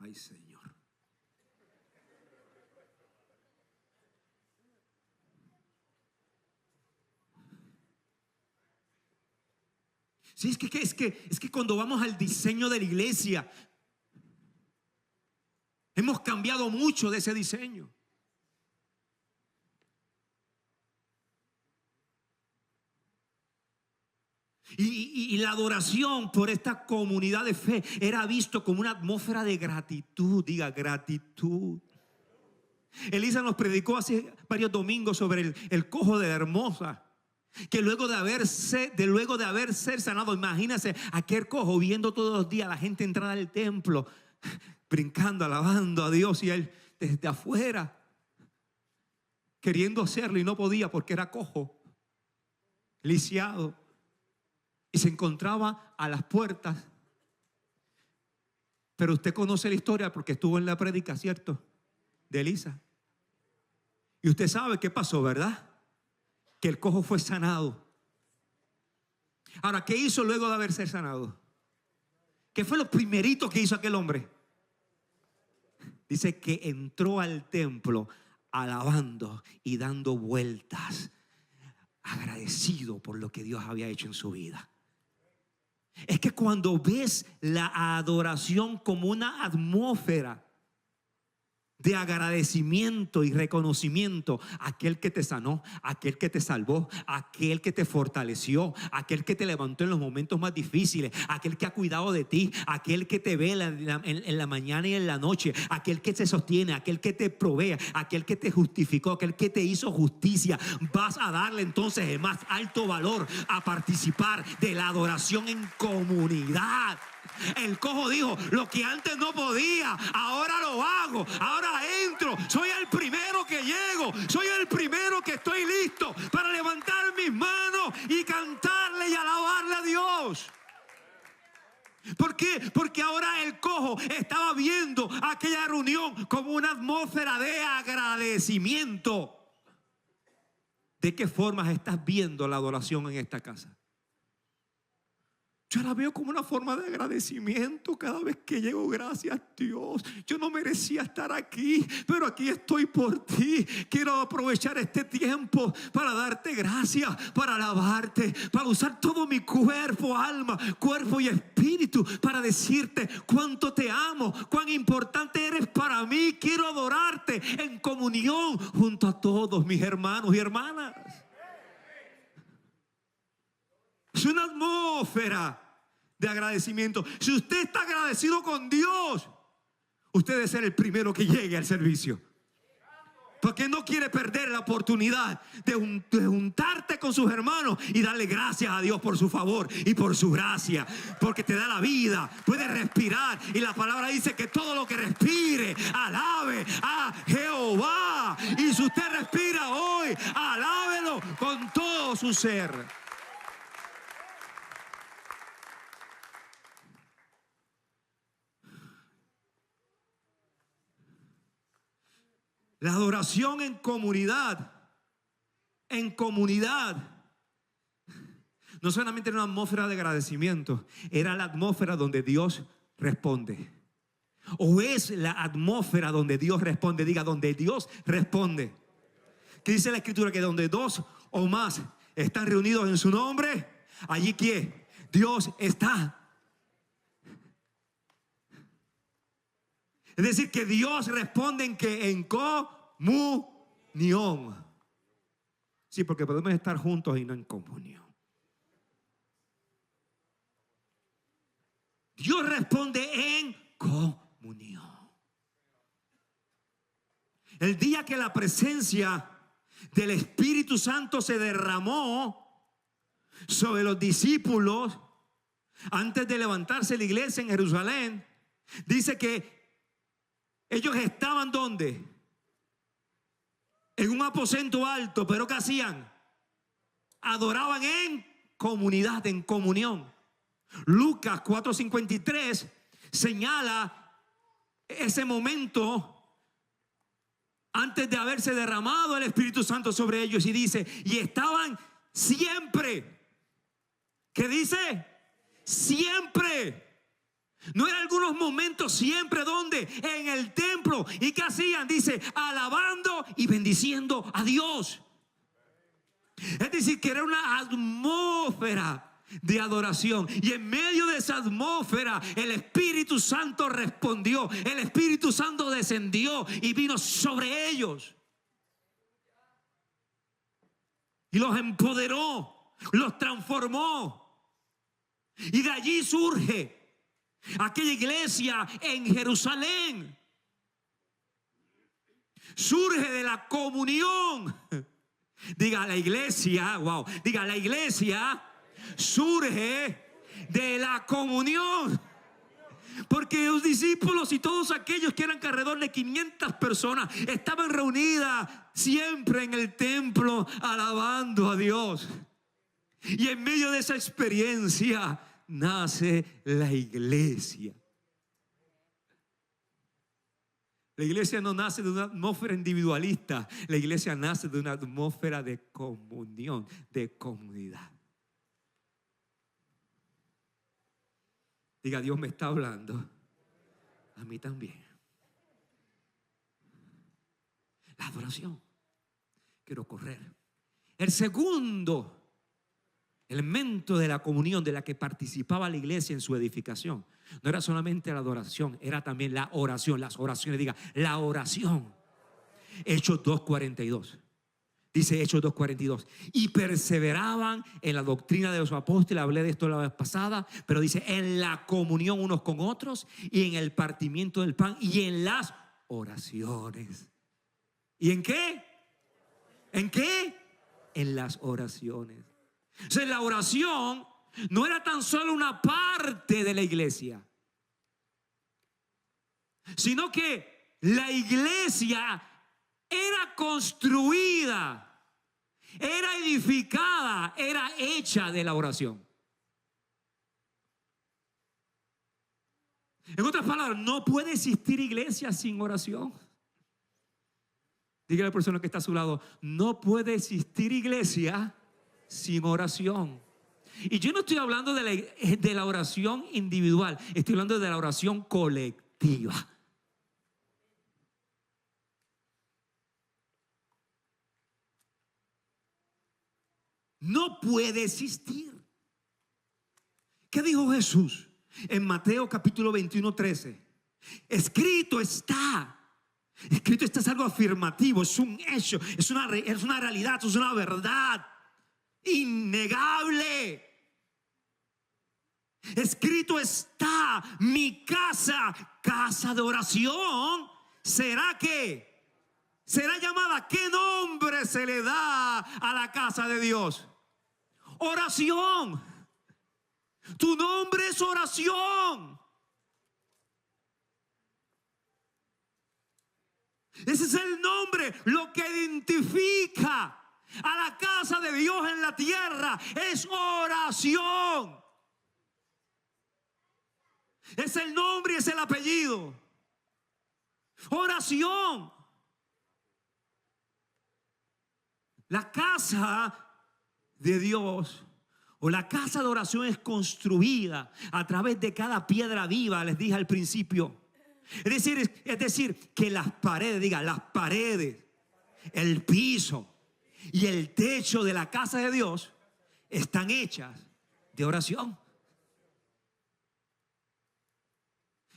Ay, Señor. Sí, es que cuando vamos al diseño de la iglesia, hemos cambiado mucho de ese diseño. Y la adoración por esta comunidad de fe era visto como una atmósfera de gratitud. Diga, gratitud. Elisa nos predicó hace varios domingos sobre el cojo de la hermosa, que luego de haber ser sanado, imagínense aquel cojo viendo todos los días a la gente entrar al templo, brincando, alabando a Dios, y él desde afuera queriendo hacerlo y no podía porque era cojo, lisiado, y se encontraba a las puertas. Pero usted conoce la historia porque estuvo en la prédica, ¿cierto?, de Elisa. Y usted sabe qué pasó, ¿verdad? Que el cojo fue sanado. Ahora, ¿qué hizo luego de haber sido sanado? ¿Qué fue lo primerito que hizo aquel hombre? Dice que entró al templo alabando y dando vueltas, agradecido por lo que Dios había hecho en su vida. Es que cuando ves la adoración como una atmósfera de agradecimiento y reconocimiento a aquel que te sanó, a aquel que te salvó, a aquel que te fortaleció, a aquel que te levantó en los momentos más difíciles, a aquel que ha cuidado de ti, a aquel que te ve en la mañana y en la noche, a aquel que te sostiene, a aquel que te provee, a aquel que te justificó, a aquel que te hizo justicia. Vas a darle entonces el más alto valor a participar de la adoración en comunidad. El cojo dijo: lo que antes no podía, ahora lo hago, ahora entro, soy el primero que llego, soy el primero que estoy listo para levantar mis manos y cantarle y alabarle a Dios. ¿Por qué? Porque ahora el cojo estaba viendo aquella reunión como una atmósfera de agradecimiento. ¿De qué formas estás viendo la adoración en esta casa? Yo la veo como una forma de agradecimiento cada vez que llego. Gracias, Dios. Yo no merecía estar aquí, pero aquí estoy por ti. Quiero aprovechar este tiempo para darte gracias, para alabarte, para usar todo mi cuerpo, alma, cuerpo y espíritu para decirte cuánto te amo, cuán importante eres para mí. Quiero adorarte en comunión junto a todos mis hermanos y hermanas. Es una atmósfera de agradecimiento. Si usted está agradecido con Dios, usted debe ser el primero que llegue al servicio, porque no quiere perder la oportunidad de juntarte con sus hermanos y darle gracias a Dios por su favor y por su gracia, porque te da la vida, puedes respirar, y la palabra dice que todo lo que respire alabe a Jehová. Y si usted respira hoy, alábelo con todo su ser. La adoración en comunidad, no solamente era una atmósfera de agradecimiento, era la atmósfera donde Dios responde. O es la atmósfera donde Dios responde. Diga, donde Dios responde. ¿Qué dice la Escritura? Que donde dos o más están reunidos en su nombre, allí ¿qué? Dios está. Es decir, que Dios responde en comunión. Sí, porque podemos estar juntos y no en comunión. Dios responde en comunión. El día que la presencia del Espíritu Santo se derramó sobre los discípulos antes de levantarse la iglesia en Jerusalén, dice que ellos estaban ¿dónde? En un aposento alto, pero ¿qué hacían? Adoraban en comunidad, en comunión. Lucas 4:53 señala ese momento antes de haberse derramado el Espíritu Santo sobre ellos, y dice: y estaban siempre. ¿Qué dice? Siempre. No eran algunos momentos siempre donde en el templo. ¿Y qué hacían? Dice, alabando y bendiciendo a Dios. Es decir, que era una atmósfera de adoración. Y en medio de esa atmósfera el Espíritu Santo respondió. El Espíritu Santo descendió y vino sobre ellos. Y los empoderó, los transformó. Y de allí surge aquella iglesia en Jerusalén. Surge de la comunión. Diga la iglesia, wow. Diga la iglesia surge de la comunión. Porque los discípulos y todos aquellos que eran alrededor de 500 personas estaban reunidas siempre en el templo alabando a Dios. Y en medio de esa experiencia nace la iglesia. La iglesia no nace de una atmósfera individualista. La iglesia nace de una atmósfera de comunión, de comunidad. Diga, Dios me está hablando a mí también. La adoración. Quiero correr. El segundo elemento de la comunión de la que participaba la iglesia en su edificación no era solamente la adoración, era también la oración. Las oraciones, diga, la oración. Hechos 2:42. Dice Hechos 2:42. Y perseveraban en la doctrina de los apóstoles. Hablé de esto la vez pasada, pero dice en la comunión unos con otros y en el partimiento del pan y en las oraciones. ¿Y en qué? ¿En qué? En las oraciones. O sea, la oración no era tan solo una parte de la iglesia, sino que la iglesia era construida, era edificada, era hecha de la oración. En otras palabras, no puede existir iglesia sin oración. Dígale a la persona que está a su lado, no puede existir iglesia sin oración. Y yo no estoy hablando de la oración individual, estoy hablando de la oración colectiva. No puede existir. ¿Qué dijo Jesús en Mateo capítulo 21:13? Escrito está. Escrito está es algo afirmativo, es un hecho, es una realidad, es una verdad innegable. Escrito está, mi casa, casa de oración, será que será llamada. ¿Qué nombre se le da a la casa de Dios? Oración. Tu nombre es oración. Ese es el nombre, lo que identifica a la casa de Dios en la tierra es oración. Es el nombre y es el apellido. Oración. La casa de Dios o la casa de oración es construida a través de cada piedra viva, les dije al principio. Es decir, que las paredes, diga, las paredes, el piso y el techo de la casa de Dios están hechas de oración.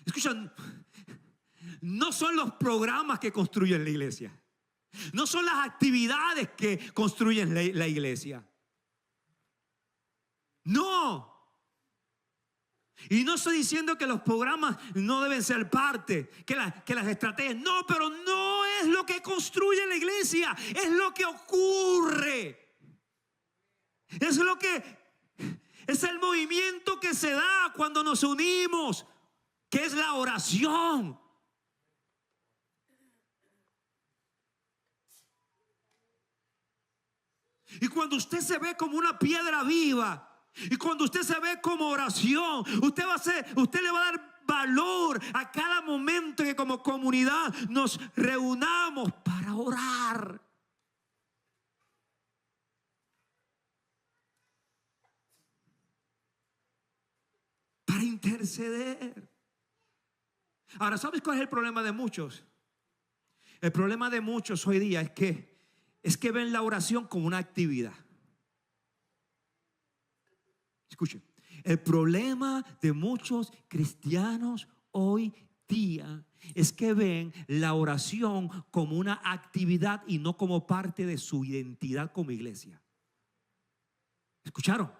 Escuchan, no son los programas que construyen la iglesia, no son las actividades que construyen la iglesia. No. Y no estoy diciendo que los programas no deben ser parte, que las estrategias, no, pero no es lo que construye la iglesia, es lo que ocurre. Es el movimiento que se da cuando nos unimos, que es la oración. Y cuando usted se ve como una piedra viva, y cuando usted se ve como oración, usted le va a dar valor a cada momento que como comunidad nos reunamos para orar. Para interceder. Ahora, ¿sabes cuál es el problema de muchos? El problema de muchos hoy día es que ven la oración como una actividad. Escuchen, el problema de muchos cristianos hoy día es que ven la oración como una actividad y no como parte de su identidad como iglesia. ¿Escucharon?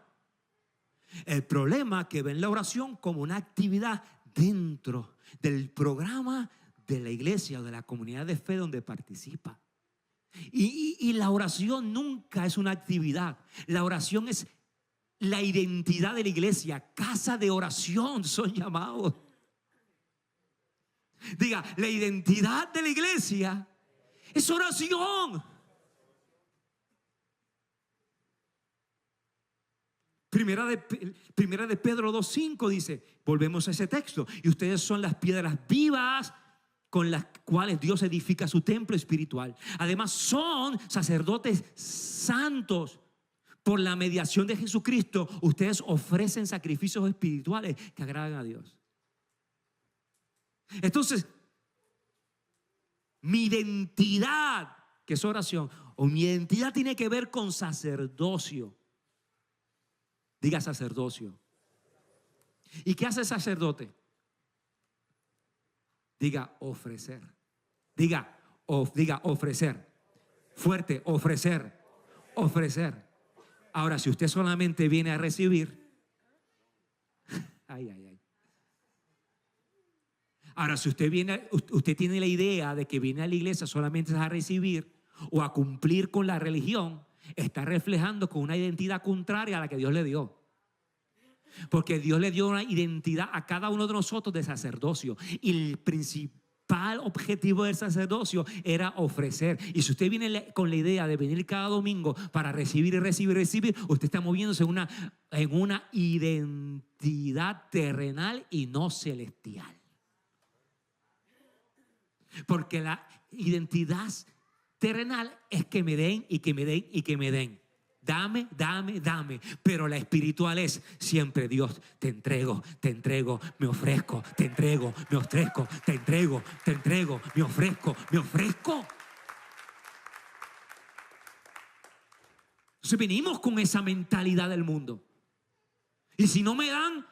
El problema es que ven la oración como una actividad dentro del programa de la iglesia o de la comunidad de fe donde participa. Y la oración nunca es una actividad. La oración es la identidad de la iglesia. Casa de oración son llamados. Diga, la identidad de la iglesia es oración. Primera de Pedro 2:5 dice, volvemos a ese texto, y ustedes son las piedras vivas con las cuales Dios edifica su templo espiritual. Además son sacerdotes santos. Por la mediación de Jesucristo, ustedes ofrecen sacrificios espirituales que agradan a Dios. Entonces, mi identidad, que es oración, o mi identidad tiene que ver con sacerdocio. Diga sacerdocio. ¿Y qué hace el sacerdote? Diga ofrecer. Diga ofrecer. Fuerte, ofrecer. Ofrecer. Ahora, si usted solamente viene a recibir, ay. Ahora, si usted tiene la idea de que viene a la iglesia solamente a recibir o a cumplir con la religión, está reflejando con una identidad contraria a la que Dios le dio. Porque Dios le dio una identidad a cada uno de nosotros de sacerdocio. Y el principal objetivo del sacerdocio era ofrecer. Y si usted viene con la idea de venir cada domingo para recibir y recibir, usted está moviéndose en una identidad terrenal y no celestial. Porque la identidad terrenal es que me den y que me den y que me den. Dame. Pero la espiritual es siempre Dios, te entrego, me ofrezco, te entrego, me ofrezco, te entrego, me ofrezco. Entonces venimos con esa mentalidad del mundo. Y si no me dan,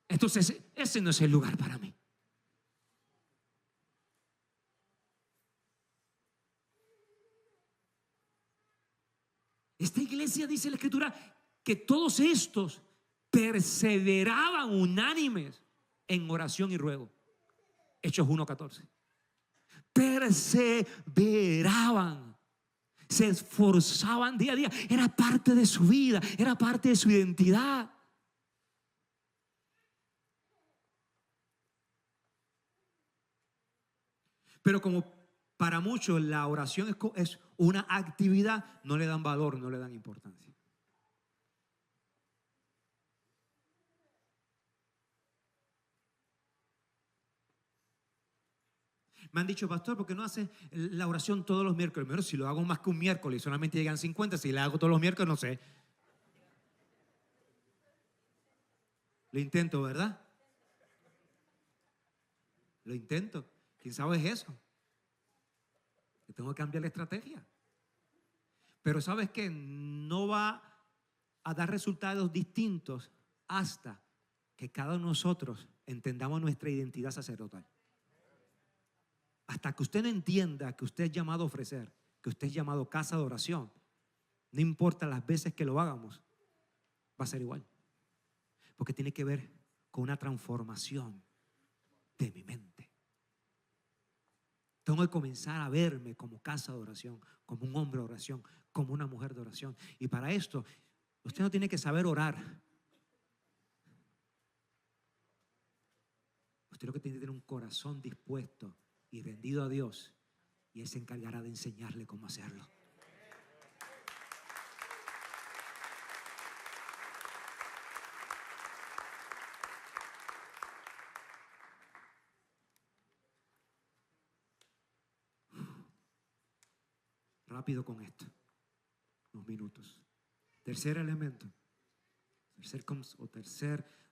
entonces ese no es el lugar para mí. Esta iglesia, dice la Escritura, que todos estos perseveraban unánimes en oración y ruego. Hechos 1:14. Perseveraban, se esforzaban día a día. Era parte de su vida, era parte de su identidad. Pero como para muchos la oración es una actividad, no le dan valor, no le dan importancia. Me han dicho, pastor, ¿por qué no hace la oración todos los miércoles? Bueno, si lo hago más que un miércoles y solamente llegan 50, si la hago todos los miércoles, no sé. Lo intento, ¿verdad? Lo intento. ¿Quién sabe es eso? Que tengo que cambiar la estrategia. Pero ¿sabes qué? No va a dar resultados distintos hasta que cada uno de nosotros entendamos nuestra identidad sacerdotal. Hasta que usted no entienda que usted es llamado a ofrecer, que usted es llamado casa de oración, no importa las veces que lo hagamos, va a ser igual. Porque tiene que ver con una transformación de mi mente. Tengo que comenzar a verme como casa de oración, como un hombre de oración, como una mujer de oración. Y para esto, usted no tiene que saber orar. Usted lo que tiene que tener un corazón dispuesto y rendido a Dios, y Él se encargará de enseñarle cómo hacerlo. Rápido con esto, unos minutos. Tercer elemento,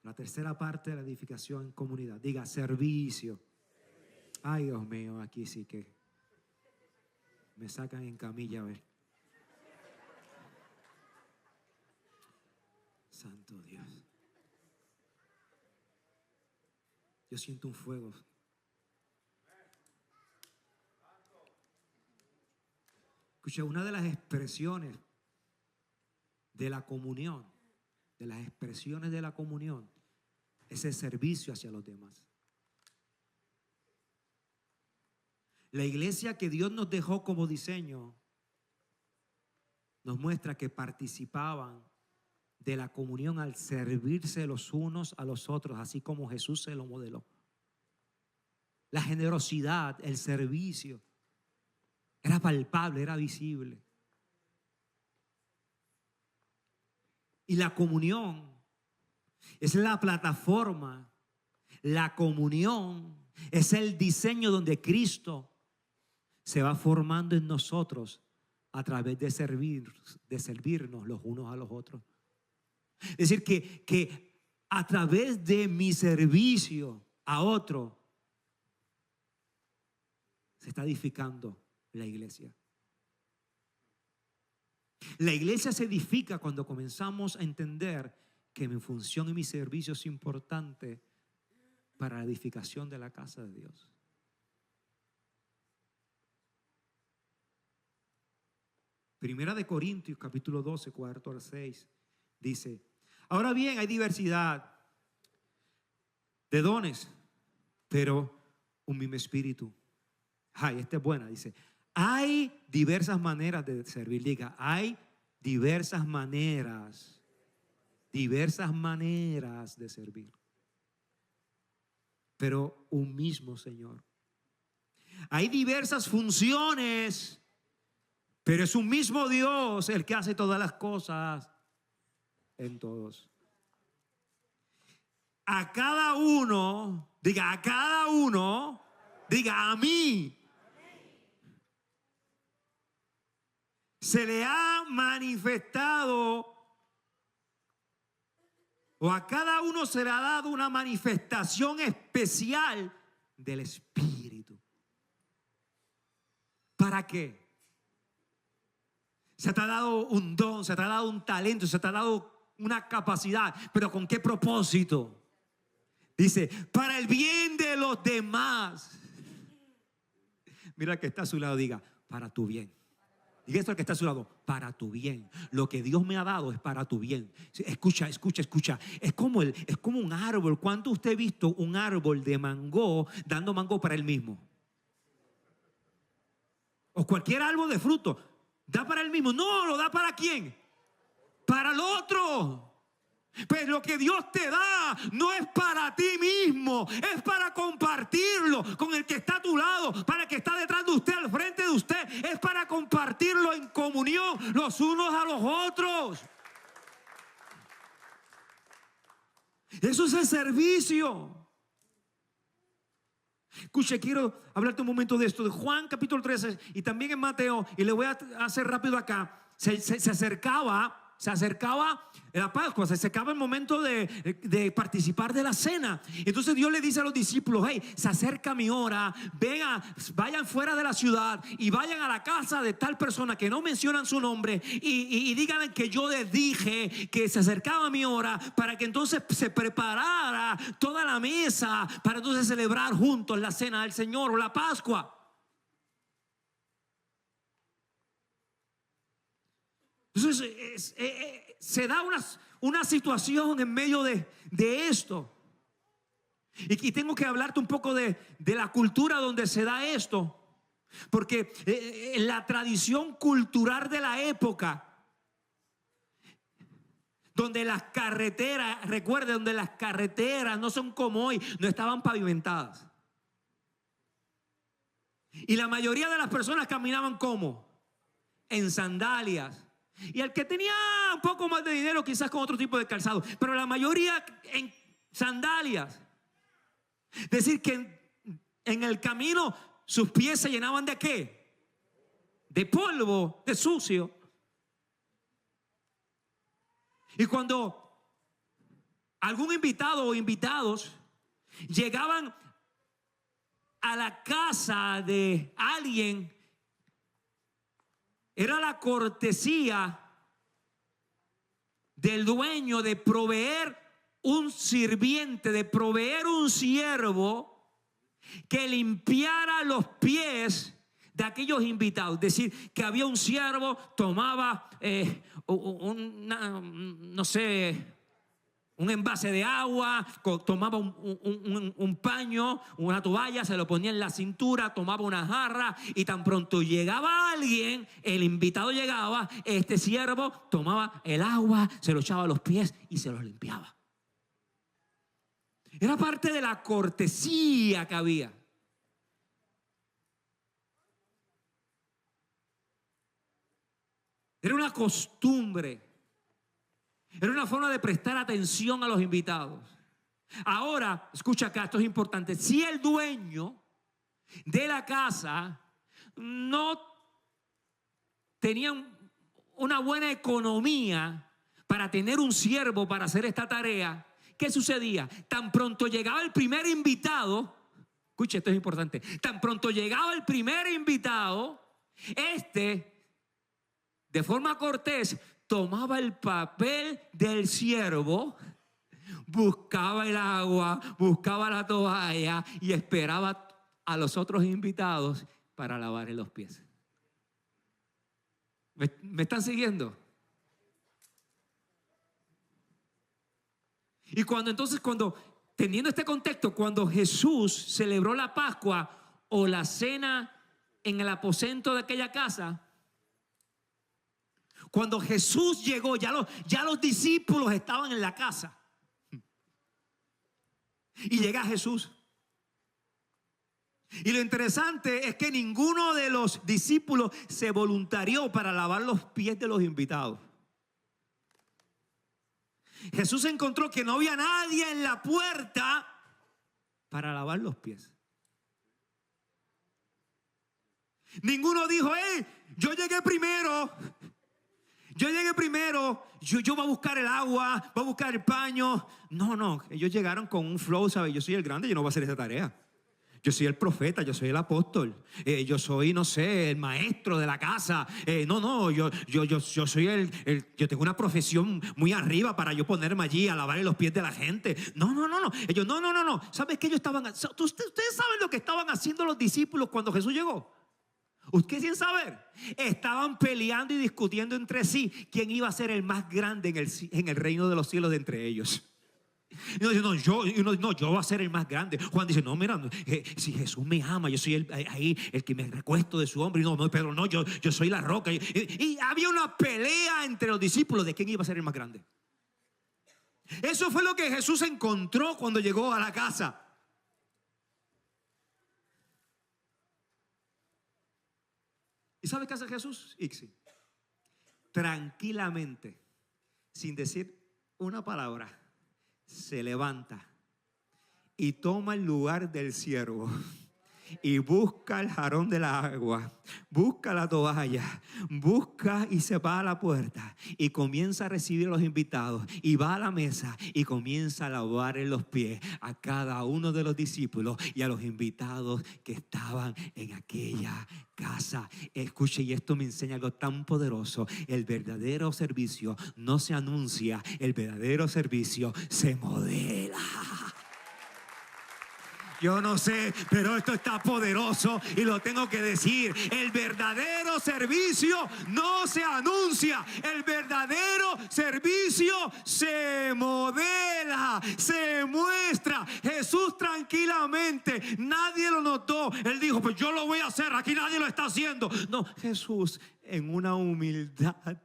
la tercera parte de la edificación en comunidad. Diga servicio. Ay, Dios mío, aquí sí que me sacan en camilla, a ver. Santo Dios. Yo siento un fuego. Escucha, una de las expresiones de la comunión, de las expresiones de la comunión, es el servicio hacia los demás. La iglesia que Dios nos dejó como diseño nos muestra que participaban de la comunión al servirse los unos a los otros, así como Jesús se lo modeló. La generosidad, el servicio, era palpable, era visible. Y la comunión es la plataforma, la comunión es el diseño donde Cristo se va formando en nosotros a través de servirnos los unos a los otros. Es decir, que a través de mi servicio a otro se está edificando la iglesia. La iglesia se edifica cuando comenzamos a entender que mi función y mi servicio es importante para la edificación de la casa de Dios. Primera de Corintios, capítulo 12, 4 al 6, dice: ahora bien, hay diversidad de dones, pero un mismo espíritu. Ay, esta es buena, dice: hay diversas maneras de servir. Diga, hay diversas maneras de servir, pero un mismo Señor. Hay diversas funciones, pero es un mismo Dios el que hace todas las cosas en todos. A cada uno, diga, a cada uno, diga, a mí, se le ha manifestado, o a cada uno se le ha dado una manifestación especial del Espíritu. ¿Para qué? Se te ha dado un don, se te ha dado un talento, se te ha dado una capacidad, pero ¿con qué propósito? Dice, para el bien de los demás. Mira el que está a su lado, diga, para tu bien. Diga esto al que está a su lado, para tu bien. Lo que Dios me ha dado es para tu bien. Escucha, escucha, escucha. Es como un árbol. ¿Cuánto usted ha visto un árbol de mango dando mango para él mismo? O cualquier árbol de fruto. ¿Da para él mismo? No, ¿lo da para quién? Para el otro. Pues lo que Dios te da no es para ti mismo, es para compartirlo con el que está a tu lado, para el que está detrás de usted, al frente de usted. Es para compartirlo en comunión los unos a los otros. Eso es el servicio. Escuche, quiero hablarte un momento de esto, de Juan capítulo 13 y también en Mateo, y le voy a hacer rápido acá. Se acercaba la Pascua, se acercaba el momento de participar de la cena. Entonces Dios le dice a los discípulos: hey, se acerca mi hora, vayan fuera de la ciudad y vayan a la casa de tal persona que no mencionan su nombre y díganle que yo les dije que se acercaba mi hora, para que entonces se preparara toda la mesa para entonces celebrar juntos la cena del Señor o la Pascua. Entonces se da una situación en medio de esto. Y tengo que hablarte un poco de la cultura donde se da esto. Porque la tradición cultural de la época, donde las carreteras, recuerde, donde las carreteras no son como hoy, no estaban pavimentadas. Y la mayoría de las personas caminaban ¿cómo? En sandalias. Y el que tenía un poco más de dinero quizás con otro tipo de calzado, pero la mayoría en sandalias. Es decir, que en el camino sus pies se llenaban ¿de qué? De polvo, de sucio. Y cuando algún invitado o invitados llegaban a la casa de alguien, era la cortesía del dueño de proveer un sirviente, de proveer un siervo que limpiara los pies de aquellos invitados. Es decir, que había un siervo, tomaba no sé, un envase de agua, tomaba un paño, una toalla, se lo ponía en la cintura, tomaba una jarra, y tan pronto llegaba alguien, el invitado llegaba, este siervo tomaba el agua, se lo echaba a los pies y se los limpiaba. Era parte de la cortesía que había. Era una costumbre. Era una forma de prestar atención a los invitados. Ahora, escucha acá, esto es importante. Si el dueño de la casa no tenía una buena economía para tener un siervo para hacer esta tarea, ¿qué sucedía? Tan pronto llegaba el primer invitado, escucha, esto es importante. Tan pronto llegaba el primer invitado, de forma cortés, tomaba el papel del siervo, buscaba el agua, buscaba la toalla y esperaba a los otros invitados para lavarle los pies. ¿Me están siguiendo? Y teniendo este contexto, cuando Jesús celebró la Pascua o la cena en el aposento de aquella casa, cuando Jesús llegó, ya los discípulos estaban en la casa. Y llega Jesús. Y lo interesante es que ninguno de los discípulos se voluntarió para lavar los pies de los invitados. Jesús encontró que no había nadie en la puerta para lavar los pies. Ninguno dijo: yo llegué primero. Yo voy a buscar el agua, voy a buscar el paño. No, ellos llegaron con un flow, ¿sabes? Yo soy el grande, yo no voy a hacer esa tarea. Yo soy el profeta, yo soy el apóstol, yo soy, no sé, el maestro de la casa. Yo soy yo tengo una profesión muy arriba para yo ponerme allí a lavarle los pies de la gente. No. Ellos, no. ¿Sabes qué ellos estaban? Ustedes saben lo que estaban haciendo los discípulos cuando Jesús llegó. Ustedes sin saber, estaban peleando y discutiendo entre sí quién iba a ser el más grande en el reino de los cielos de entre ellos. Y uno dice: yo voy a ser el más grande. Juan dice: no, mira, si Jesús me ama, yo soy el que me recuesto de su hombro. Y no, Pedro, no, yo soy la roca. Y había una pelea entre los discípulos de quién iba a ser el más grande. Eso fue lo que Jesús encontró cuando llegó a la casa. ¿Y sabe qué hace Jesús? Ixi, tranquilamente, sin decir una palabra, se levanta y toma el lugar del siervo y busca el jarrón del agua, busca la toalla, busca y se va a la puerta y comienza a recibir a los invitados y va a la mesa y comienza a lavarle los pies a cada uno de los discípulos y a los invitados que estaban en aquella casa. Escuche, y esto me enseña algo tan poderoso: el verdadero servicio no se anuncia, el verdadero servicio se modela. Yo no sé, pero esto está poderoso y lo tengo que decir. El verdadero servicio no se anuncia. El verdadero servicio se modela, se muestra. Jesús tranquilamente, nadie lo notó. Él dijo: pues yo lo voy a hacer, aquí nadie lo está haciendo. No, Jesús en una humildad,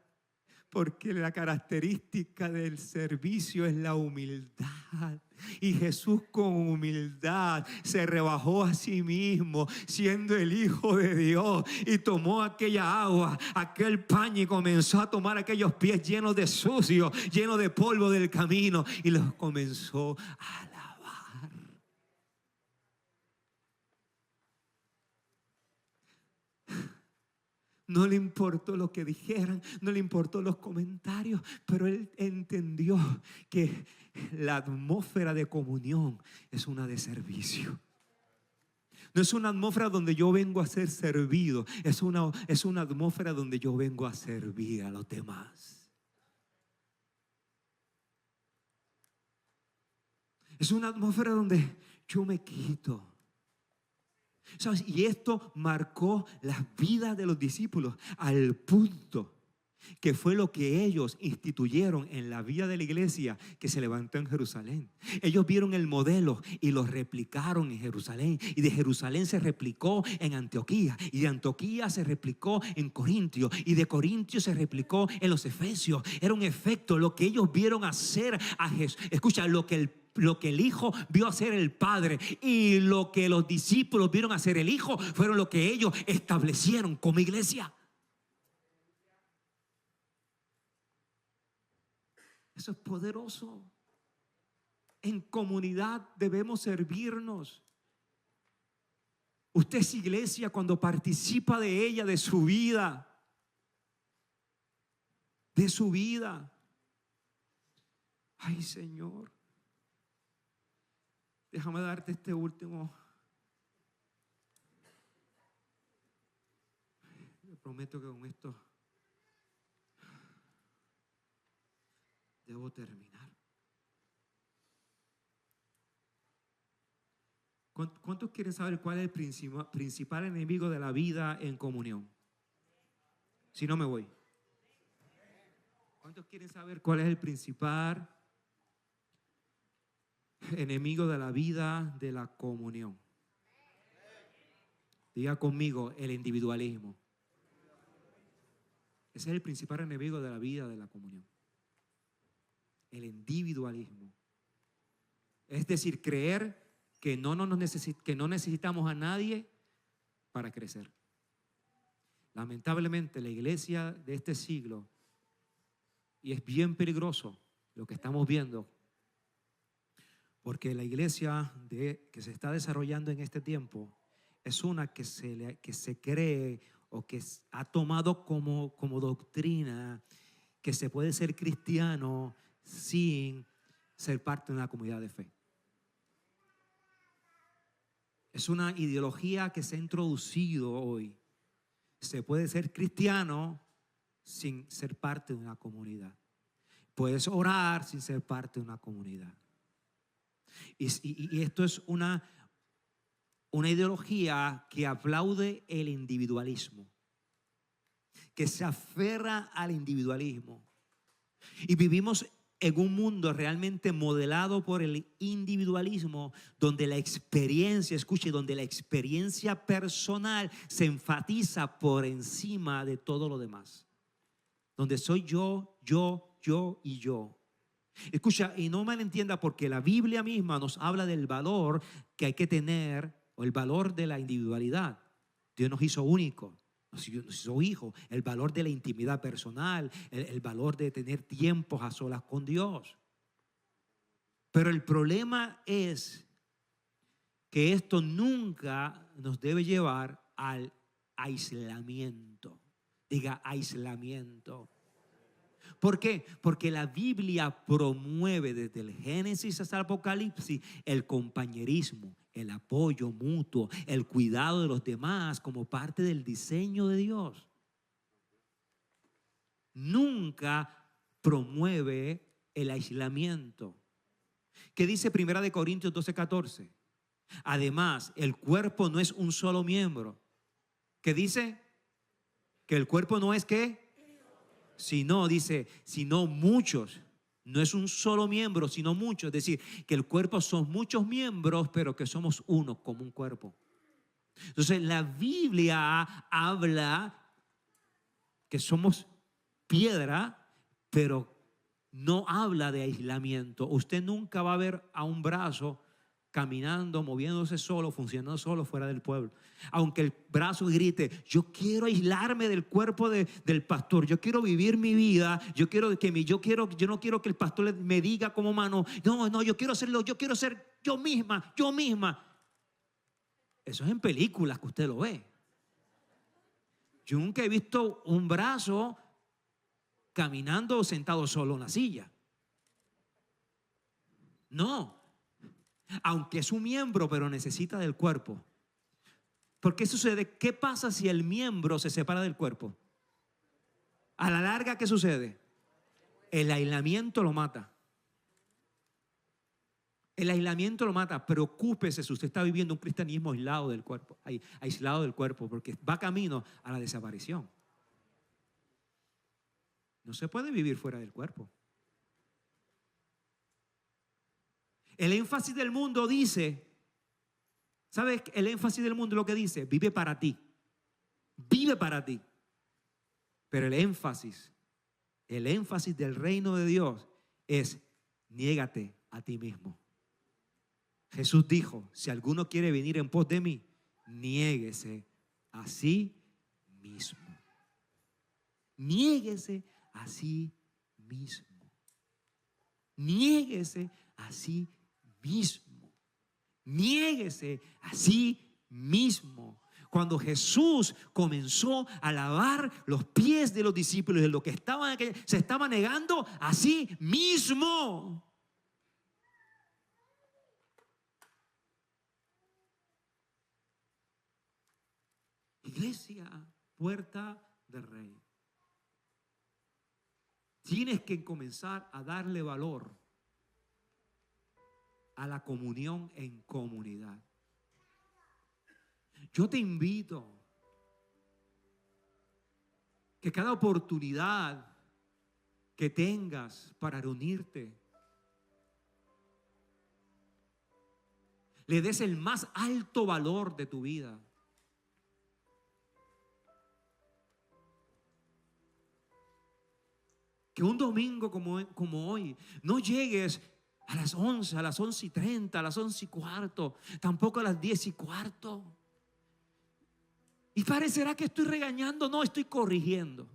porque la característica del servicio es la humildad. Y Jesús con humildad se rebajó a sí mismo, siendo el Hijo de Dios, y tomó aquella agua, aquel paño, y comenzó a tomar aquellos pies llenos de sucio, llenos de polvo del camino, y los comenzó a lavar. No le importó lo que dijeran, no le importó los comentarios, pero él entendió que la atmósfera de comunión es una de servicio. No es una atmósfera donde yo vengo a ser servido. Es una atmósfera donde yo vengo a servir a los demás. Es una atmósfera donde yo me quito. ¿Sabes? Y esto marcó las vidas de los discípulos al punto que fue lo que ellos instituyeron en la vida de la iglesia que se levantó en Jerusalén. Ellos vieron el modelo y lo replicaron en Jerusalén, y de Jerusalén se replicó en Antioquía, y de Antioquía se replicó en Corintio, y de Corintio se replicó en los Efesios. Era un efecto, lo que ellos vieron hacer a Jesús. Escucha, lo que el Hijo vio hacer el Padre y lo que los discípulos vieron hacer el Hijo fueron lo que ellos establecieron como iglesia. Eso es poderoso. En comunidad debemos servirnos. Usted es iglesia cuando participa de ella, de su vida. De su vida. Ay, Señor. Déjame darte este último. Le prometo que con esto debo terminar. ¿Cuántos quieren saber cuál es el principal enemigo de la vida en comunión? Si no, me voy. ¿Cuántos quieren saber cuál es el principal enemigo de la vida de la comunión? Diga conmigo: el individualismo. Ese es el principal enemigo de la vida de la comunión. El individualismo. Es decir, creer que no necesitamos a nadie para crecer. Lamentablemente la iglesia de este siglo, y es bien peligroso lo que estamos viendo, porque la iglesia que se está desarrollando en este tiempo es una que se cree o que ha tomado como doctrina que se puede ser cristiano sin ser parte de una comunidad de fe. Es una ideología que se ha introducido hoy. Se puede ser cristiano sin ser parte de una comunidad. Puedes orar sin ser parte de una comunidad. Y esto es una ideología que aplaude el individualismo, que se aferra al individualismo. Y vivimos en un mundo realmente modelado por el individualismo, donde la experiencia, escuche, donde la experiencia personal se enfatiza por encima de todo lo demás. Donde soy yo y yo. Escucha, y no malentienda, porque la Biblia misma nos habla del valor que hay que tener, o el valor de la individualidad. Dios nos hizo únicos. Nos hizo hijos, el valor de la intimidad personal, el valor de tener tiempos a solas con Dios. Pero el problema es que esto nunca nos debe llevar al aislamiento. Diga aislamiento. ¿Por qué? Porque la Biblia promueve desde el Génesis hasta el Apocalipsis el compañerismo, el apoyo mutuo, el cuidado de los demás como parte del diseño de Dios. Nunca promueve el aislamiento. ¿Qué dice 1 Corintios 12:14? Además, el cuerpo no es un solo miembro. ¿Qué dice? Que el cuerpo no es ¿qué? Sino, dice, sino muchos. No es un solo miembro, sino muchos. Es decir, que el cuerpo son muchos miembros, pero que somos uno como un cuerpo. Entonces, la Biblia habla que somos piedra, pero no habla de aislamiento. Usted nunca va a ver a un brazo caminando, moviéndose solo, funcionando solo fuera del pueblo. Aunque el brazo grite, yo quiero aislarme del cuerpo del pastor, yo quiero vivir mi vida, yo no quiero que el pastor me diga como mano, no, yo quiero hacerlo, yo quiero ser yo misma. Eso es en películas que usted lo ve. Yo nunca he visto un brazo caminando o sentado solo en la silla. No. Aunque es un miembro, pero necesita del cuerpo. ¿Por qué sucede? ¿Qué pasa si el miembro se separa del cuerpo? A la larga, ¿qué sucede? El aislamiento lo mata. El aislamiento lo mata. Preocúpese si usted está viviendo un cristianismo aislado del cuerpo, aislado del cuerpo, porque va camino a la desaparición. No se puede vivir fuera del cuerpo. El énfasis del mundo dice, ¿sabes? El énfasis del mundo lo que dice, vive para ti. Vive para ti. Pero el énfasis del reino de Dios es, niégate a ti mismo. Jesús dijo, si alguno quiere venir en pos de mí, niéguese a sí mismo. Niéguese a sí mismo. Niéguese a sí mismo. Niéguese a sí mismo. Cuando Jesús comenzó a lavar los pies de los discípulos, de lo que estaban, se estaba negando a sí mismo. Iglesia, puerta del Rey. Tienes que comenzar a darle valor a la comunión en comunidad. Yo te invito que cada oportunidad que tengas para reunirte, le des el más alto valor de tu vida. Que un domingo como hoy no llegues a las 11, a las 11:30, a las 11:15, tampoco a las 10:15. Y parecerá que estoy regañando. No, estoy corrigiendo.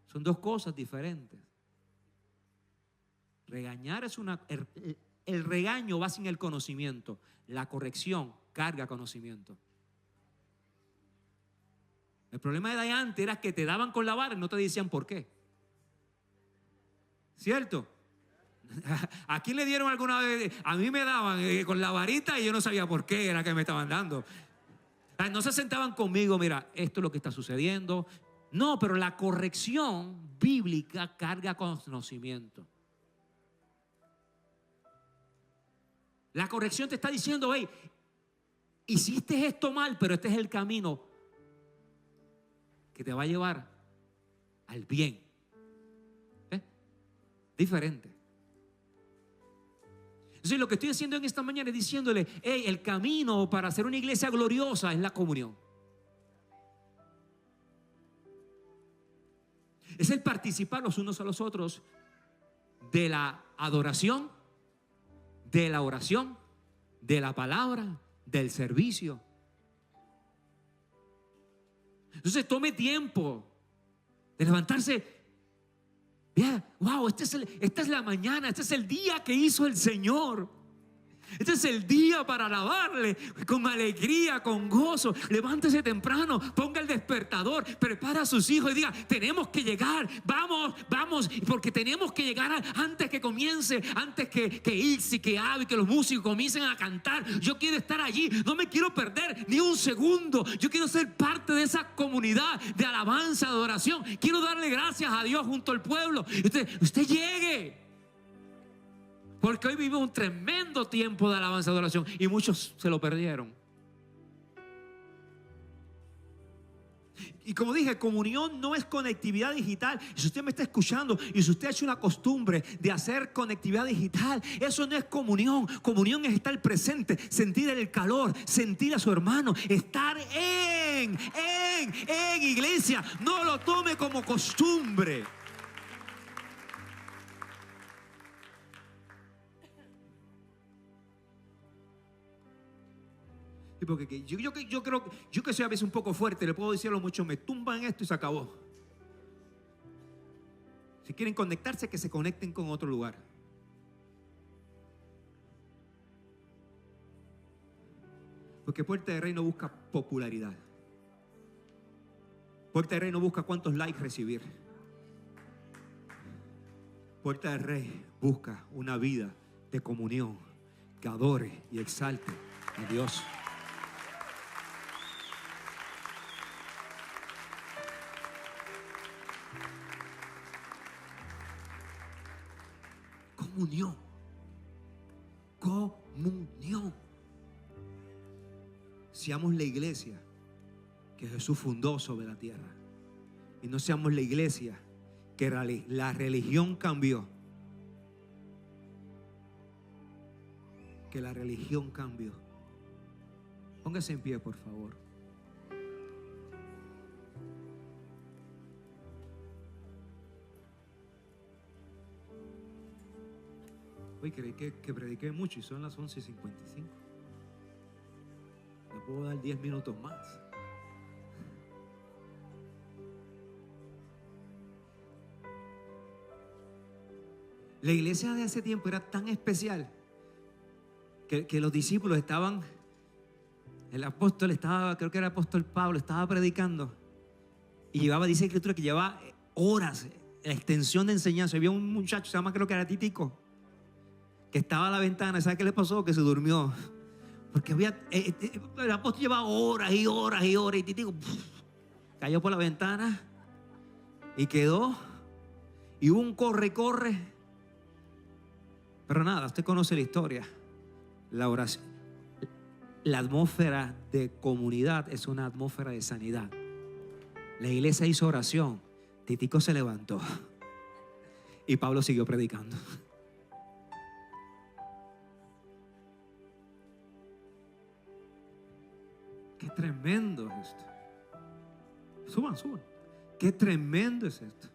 Son dos cosas diferentes. Regañar es el regaño va sin el conocimiento. La corrección carga conocimiento. El problema de antes era que te daban con la vara y no te decían por qué. ¿Cierto? ¿A quién le dieron alguna vez? A mí me daban con la varita y yo no sabía por qué era que me estaban dando. No se sentaban conmigo, mira, esto es lo que está sucediendo. No, pero la corrección bíblica carga conocimiento. La corrección te está diciendo, hey, hiciste esto mal, pero este es el camino que te va a llevar al bien. Diferente. Entonces lo que estoy haciendo en esta mañana es diciéndole, hey, el camino para hacer una iglesia gloriosa es la comunión. Es el participar los unos a los otros de la adoración, de la oración, de la palabra, del servicio. Entonces tome tiempo de levantarse. Wow, esta es la mañana, este es el día que hizo el Señor. Este es el día para alabarle con alegría, con gozo. Levántese temprano, ponga el despertador, prepara a sus hijos y diga, tenemos que llegar, vamos, porque tenemos que llegar antes que comience, antes que Ixi, que Abby, que los músicos comiencen a cantar. Yo quiero estar allí, no me quiero perder ni un segundo. Yo quiero ser parte de esa comunidad de alabanza, de adoración. Quiero darle gracias a Dios junto al pueblo. Usted llegue. Porque hoy vivimos un tremendo tiempo de alabanza y adoración y muchos se lo perdieron. Y como dije, comunión no es conectividad digital. Y si usted me está escuchando y si usted ha hecho una costumbre de hacer conectividad digital, eso no es comunión. Comunión es estar presente, sentir el calor, sentir a su hermano, estar en iglesia. No lo tome como costumbre. Porque yo que soy a veces un poco fuerte, le puedo decirlo mucho, me tumban esto y se acabó. Si quieren conectarse, que se conecten con otro lugar. Porque Puerta de Rey no busca popularidad. Puerta de Rey no busca cuántos likes recibir. Puerta de Rey busca una vida de comunión que adore y exalte a Dios. comunión. Comunión. Seamos la iglesia que Jesús fundó sobre la tierra. Y no seamos la iglesia que la religión cambió. Que la religión cambió. Póngase en pie, por favor. Hoy creí que prediqué mucho y son las 11:55. Le puedo dar 10 minutos más. La iglesia de ese tiempo era tan especial que los discípulos estaban, el apóstol estaba, creo que era el apóstol Pablo, estaba predicando y dice la escritura que llevaba horas, la extensión de enseñanza. Había un muchacho, se llama, creo que era Titico, que estaba a la ventana. ¿Sabe qué le pasó? Que se durmió. Porque el apóstol llevaba horas y horas y horas y Titico cayó por la ventana y quedó. Y hubo un corre. Pero nada, usted conoce la historia. La oración, la atmósfera de comunidad es una atmósfera de sanidad. La iglesia hizo oración. Titico se levantó y Pablo siguió predicando. Qué tremendo es esto. Suban. Qué tremendo es esto.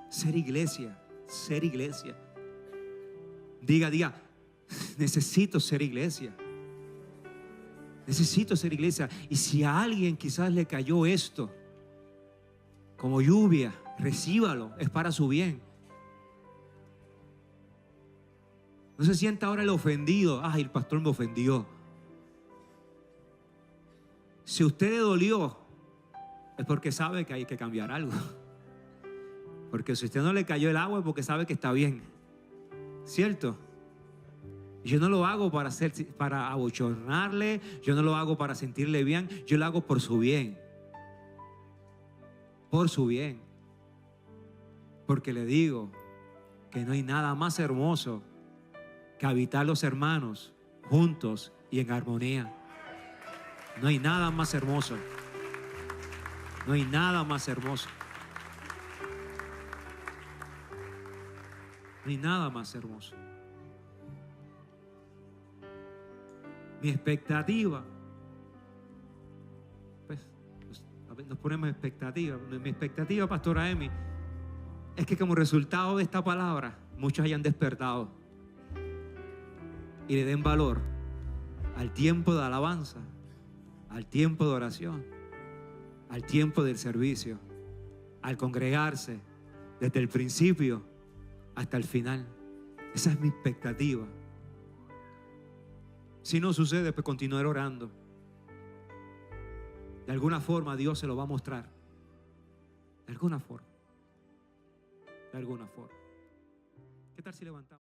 Ser iglesia. Diga, necesito ser iglesia. Necesito ser iglesia. Y si a alguien quizás le cayó esto como lluvia, recíbalo, es para su bien. No se sienta ahora el ofendido. Ay, el pastor me ofendió. Si a usted le dolió, es porque sabe que hay que cambiar algo. Porque si a usted no le cayó el agua, es porque sabe que está bien. ¿Cierto? Yo no lo hago para abochornarle, yo no lo hago para sentirle bien, yo lo hago por su bien. Por su bien. Porque le digo que no hay nada más hermoso que habitar los hermanos juntos y en armonía. No hay nada más hermoso. No hay nada más hermoso. No hay nada más hermoso. Mi expectativa, pues nos ponemos expectativa. Mi expectativa, pastora Emi, es que como resultado de esta palabra, muchos hayan despertado y le den valor al tiempo de alabanza, al tiempo de oración, al tiempo del servicio, al congregarse desde el principio hasta el final. Esa es mi expectativa. Si no sucede, pues continuar orando. De alguna forma Dios se lo va a mostrar. De alguna forma. ¿Qué tal si levantamos?